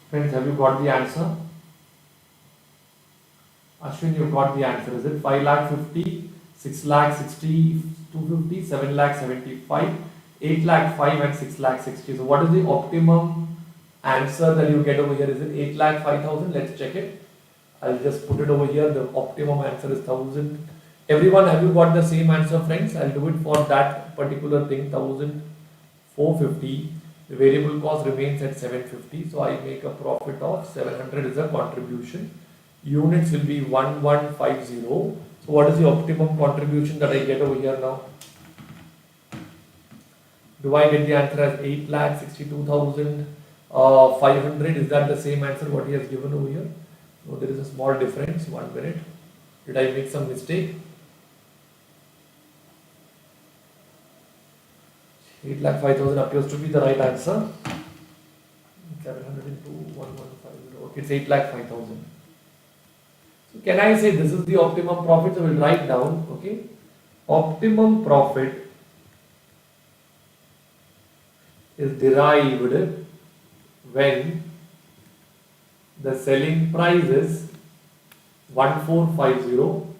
Friends, have you got the answer? Ashwin, you got the answer. Is it 5 lakh 50, 6 lakh 60, 250, 7 lakh 75, 8 lakh 5 and 6 lakh 60. So what is the optimum answer that you get over here? Is it 8 lakh 5,000? Let's check it. I'll just put it over here. The optimum answer is 1000. Everyone, have you got the same answer, friends? I'll do it for that particular thing, 1450. The variable cost remains at 750. So I make a profit of 700 is a contribution. Units will be 1150. So what is the optimum contribution that I get over here now? Do I get the answer as 8,62,500? Is that the same answer what he has given over here? So there is a small difference. 1 minute. Did I make some mistake? 8,05,000 appears to be the right answer. 700 into 1150. Okay, it's 8,05,000. So can I say this is the optimum profit? So we'll write down. Okay, optimum profit is derived when the selling price is 1450,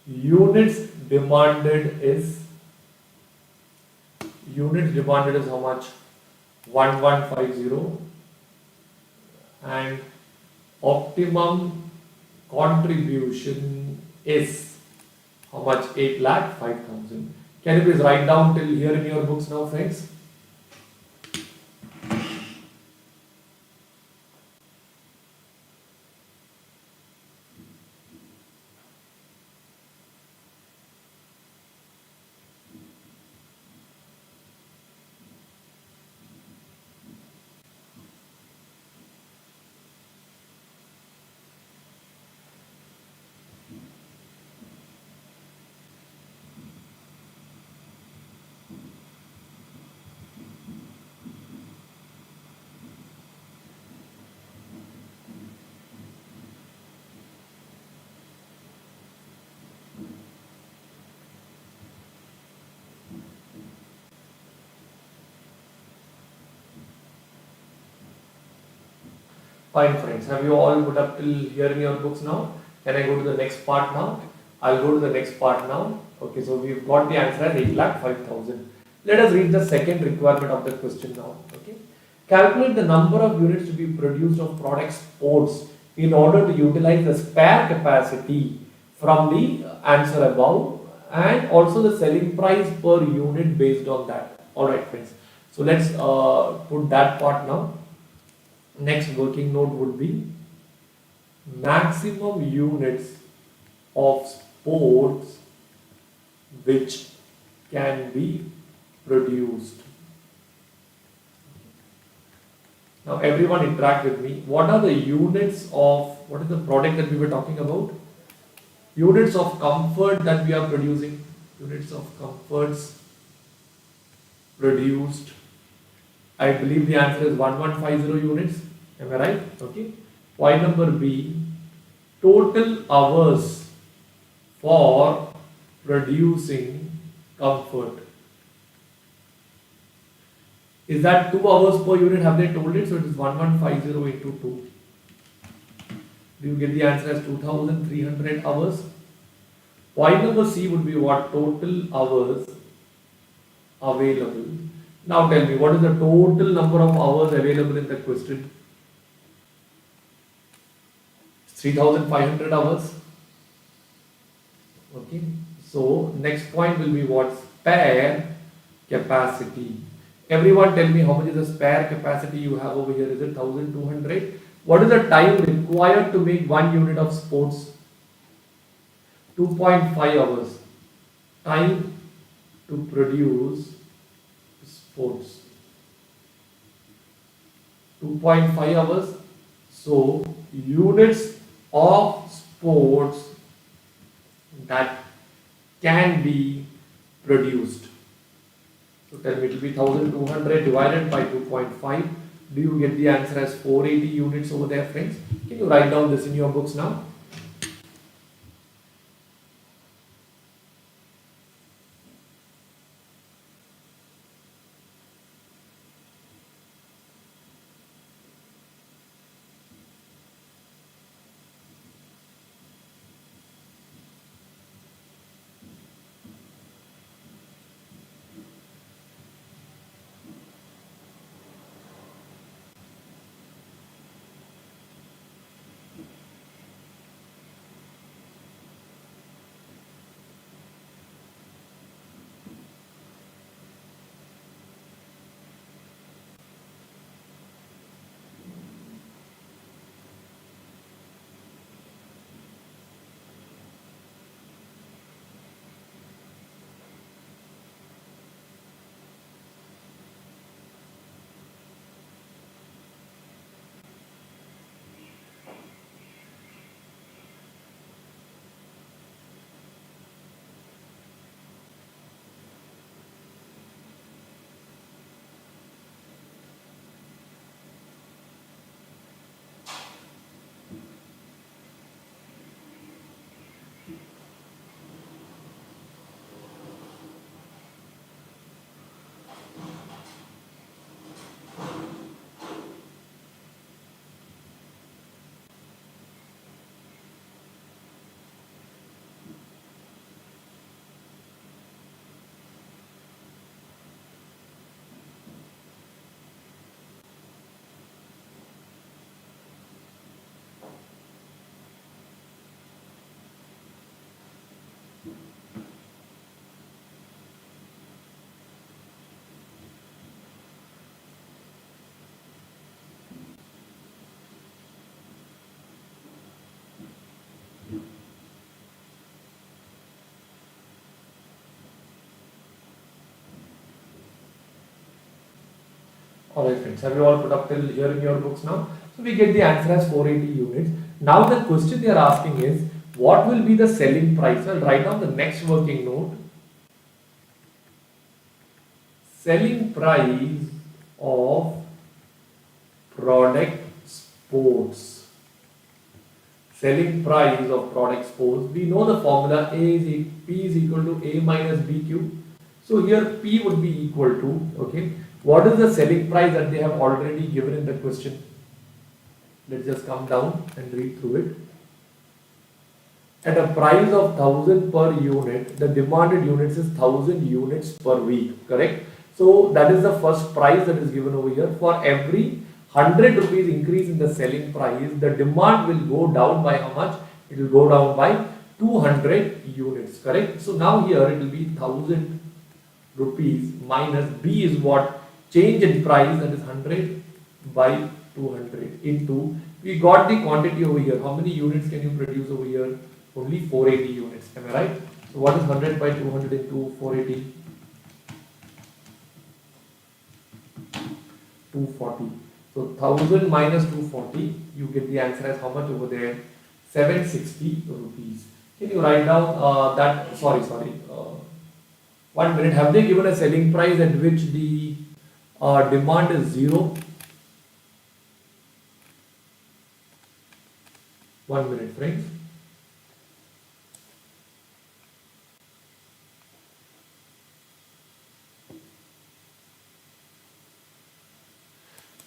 units demanded is how much? 1150, and optimum contribution is how much? 8,05,000. Can you please write down till here in your books now, friends? Fine, friends. Have you all put up till here in your books now? Can I go to the next part now? I'll go to the next part now. Okay, so we've got the answer as 8,05,000. Let us read the second requirement of the question now. Okay, calculate the number of units to be produced of product sports in order to utilize the spare capacity from the answer above, and also the selling price per unit based on that. All right, friends. So let's put that part now. Next working note would be maximum units of sports which can be produced. Now everyone interact with me. What are the units of, what is the product that we were talking about? Units of comfort that we are producing. Units of comforts produced. I believe the answer is 1150 units. Am I right? Okay. Point number B, total hours for producing comfort. Is that 2 hours per unit? Have they told it? So it is 1150 into 2. Do you get the answer as 2300 hours? Point number C would be what? Total hours available. Now tell me, what is the total number of hours available in the question? 3,500 hours. Okay. So next point will be what? Spare capacity. Everyone tell me how much is the spare capacity you have over here? Is it 1200? What is the time required to make 1 unit of sports? 2.5 hours. Time to produce sports. 2.5 hours. So units of sports that can be produced. So tell me, it will be 1200 divided by 2.5. Do you get the answer as 480 units over there, friends? Can you write down this in your books now? Alright friends, have you all put up till here in your books now? So we get the answer as 480 units. Now the question they are asking is, what will be the selling price? I'll write down the next working note. Selling price of product sports. Selling price of product sports. We know the formula P is equal to A minus BQ. So here P would be equal to, okay, what is the selling price that they have already given in the question? Let's just come down and read through it. At a price of 1000 per unit, the demanded units is 1000 units per week, correct? So that is the first price that is given over here. For every 100 rupees increase in the selling price, the demand will go down by how much? It will go down by 200 units, correct? So now here it will be 1000 rupees minus B is what? Change in price, that is 100 by 200 into, we got the quantity over here. How many units can you produce over here? Only 480 units. Am I right? So what is 100 by 200 into 480? 240. So 1000 minus 240, you get the answer as how much over there? 760 rupees. Can you write down that? Sorry. 1 minute. Have they given a selling price at which the demand is 0? 1 minute, friends.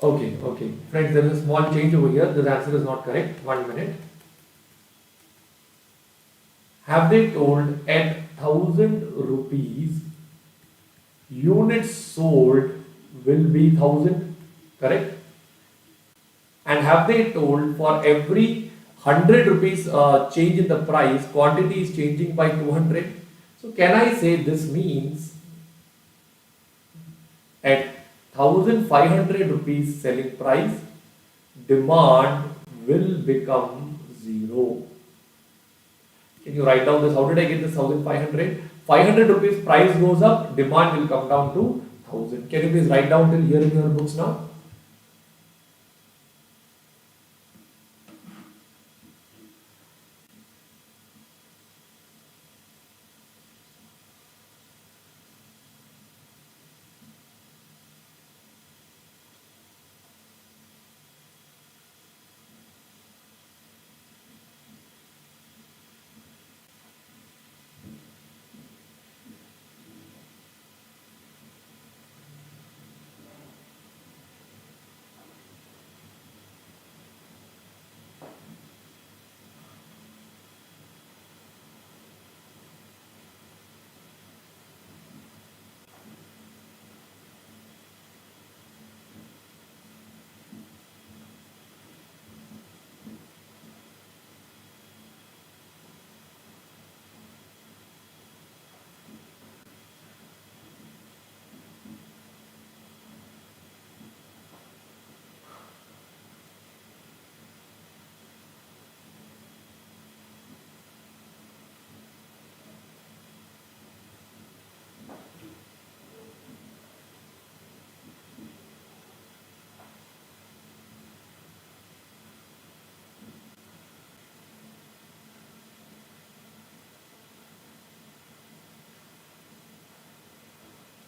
Okay. Friends, there is a small change over here. This answer is not correct. 1 minute. Have they told at 1000 rupees, units sold will be 1000, correct? And have they told for every 100 rupees change in the price, quantity is changing by 200? So can I say this means at 1500 rupees selling price, demand will become 0. Can you write down this? How did I get this 1500? 500 rupees price goes up, demand will come down to 1000. Can you please write down till here in your books now?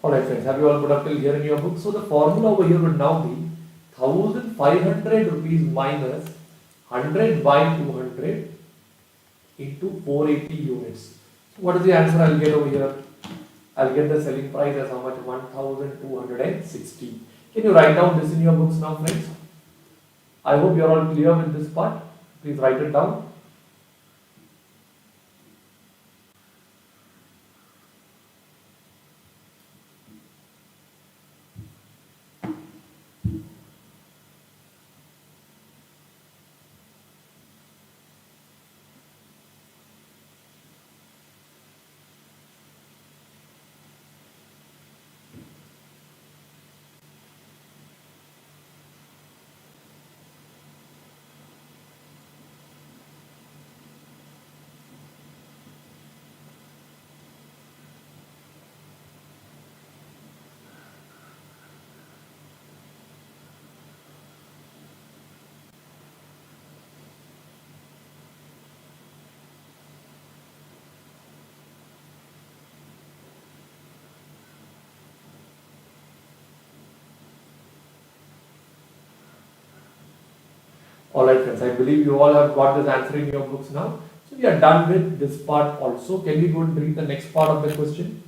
Alright friends, have you all put up till here in your book? So the formula over here would now be 1500 rupees minus 100 by 200 into 480 units. So what is the answer I'll get over here? I'll get the selling price as how much? 1260. Can you write down this in your books now, friends? I hope you're all clear with this part. Please write it down. Alright friends, I believe you all have got this answer in your books now. So we are done with this part also. Can we go and read the next part of the question?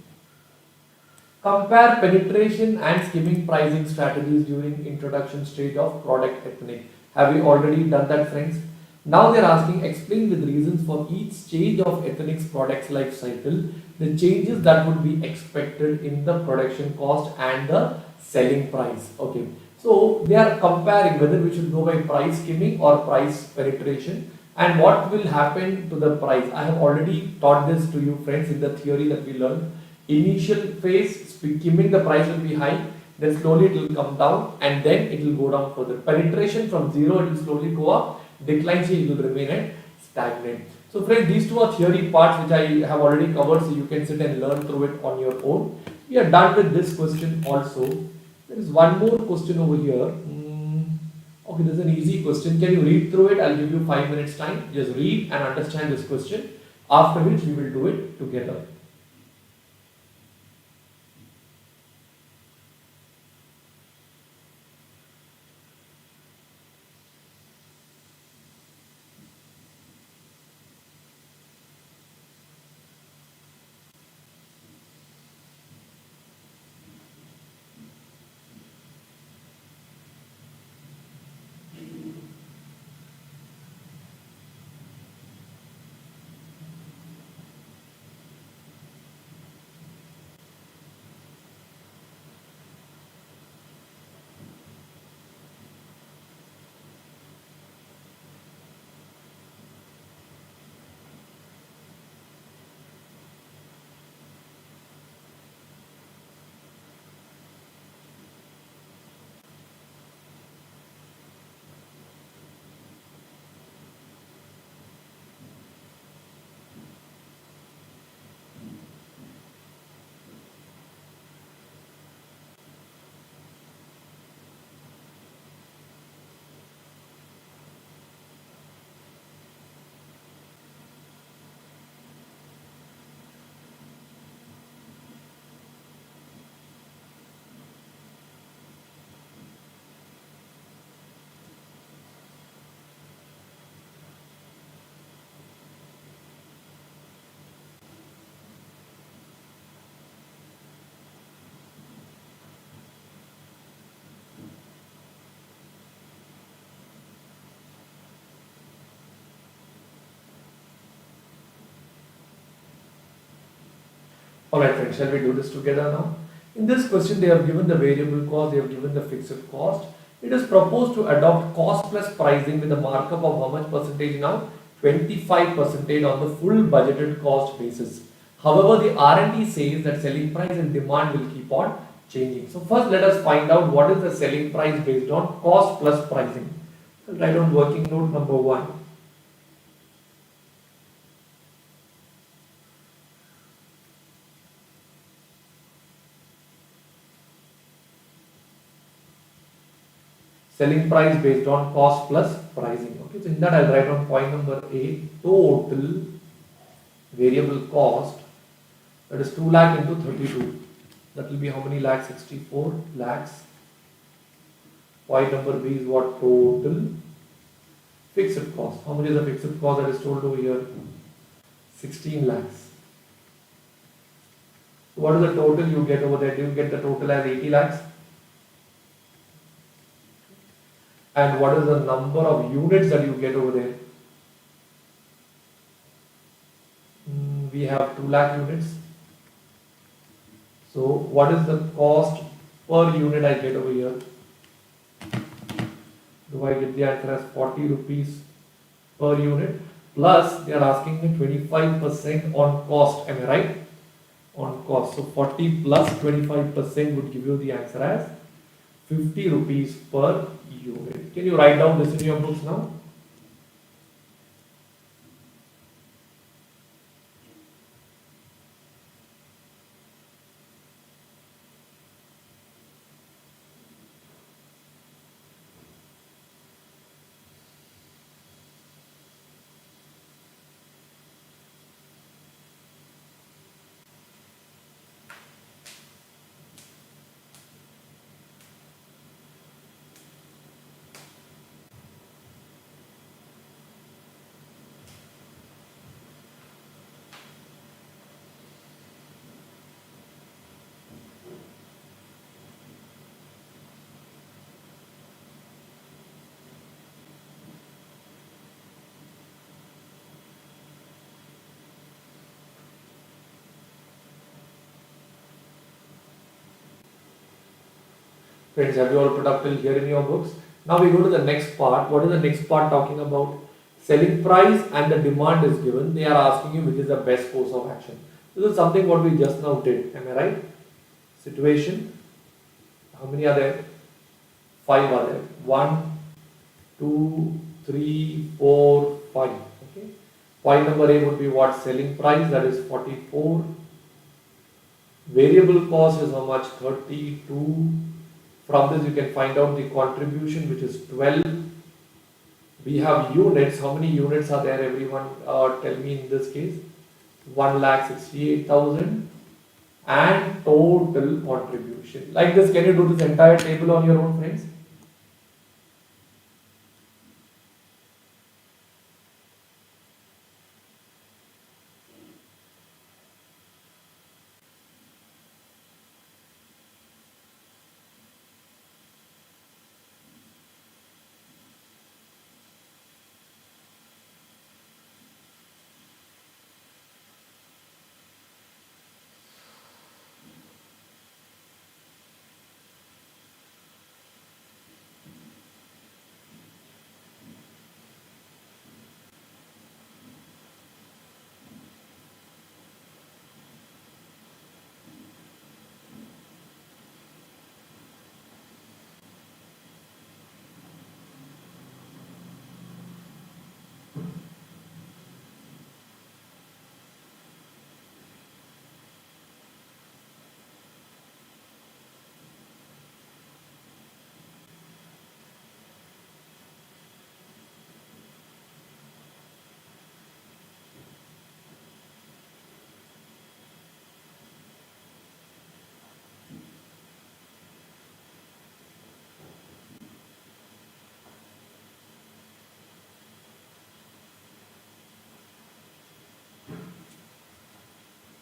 Compare penetration and skimming pricing strategies during introduction stage of product ethnic. Have we already done that friends? Now they are asking explain with reasons for each stage of ethnic's product's life cycle, the changes that would be expected in the production cost and the selling price. Okay. So they are comparing whether we should go by price skimming or price penetration and what will happen to the price. I have already taught this to you friends in the theory that we learned. Initial phase skimming the price will be high, then slowly it will come down and then it will go down further. Penetration from zero it will slowly go up, decline it will remain at stagnant. So friends, these two are theory parts which I have already covered, so you can sit and learn through it on your own. We are done with this question also. There is one more question over here. Okay, this is an easy question. Can you read through it? I'll give you 5 minutes time. Just read and understand this question. After which we will do it together. Alright friends, shall we do this together now? In this question they have given the variable cost, they have given the fixed cost. It is proposed to adopt cost plus pricing with a markup of how much percentage now? 25% on the full budgeted cost basis. However, the R&D says that selling price and demand will keep on changing. So first let us find out what is the selling price based on cost plus pricing. So write down working note number 1. Selling price based on cost plus pricing. Okay, so in that I'll write on point number 8, total variable cost, that is 2 lakh into 32. That will be how many lakhs? 64 lakhs. Point number B is what? Total fixed cost. How much is the fixed cost that is told over here? 16 lakhs. So what is the total you get over there? Do you get the total as 80 lakhs? And what is the number of units that you get over there? We have 2 lakh units. So what is the cost per unit I get over here? Do I get the answer as 40 rupees per unit? Plus they are asking me 25% on cost. Am I right? On cost. So 40 plus 25% would give you the answer as 50 rupees per unit. Can you write down this in your books now? Friends, have you all put up till here in your books? Now we go to the next part. What is the next part talking about? Selling price and the demand is given. They are asking you which is the best course of action. This is something what we just now did. Am I right? Situation. How many are there? Five are there. One, two, three, four, five. Okay. Point number A would be what? Selling price, that is 44. Variable cost is how much? 32. From this you can find out the contribution, which is 12. We have units. How many units are there, everyone? Tell me in this case. 1,68,000 and total contribution. Like this, can you do this entire table on your own, friends?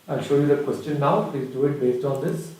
I'll show you the question now. Please do it based on this.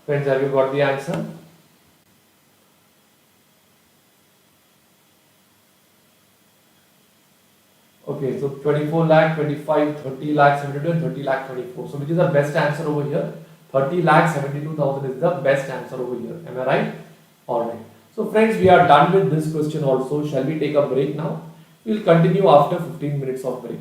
Friends, have you got the answer? Okay, so 24 lakh, 25, 30 lakh, 72 and 30 lakh 24. So which is the best answer over here? 30 lakh 72,000 is the best answer over here. Am I right? Alright. So friends, we are done with this question also. Shall we take a break now? We will continue after 15 minutes of break.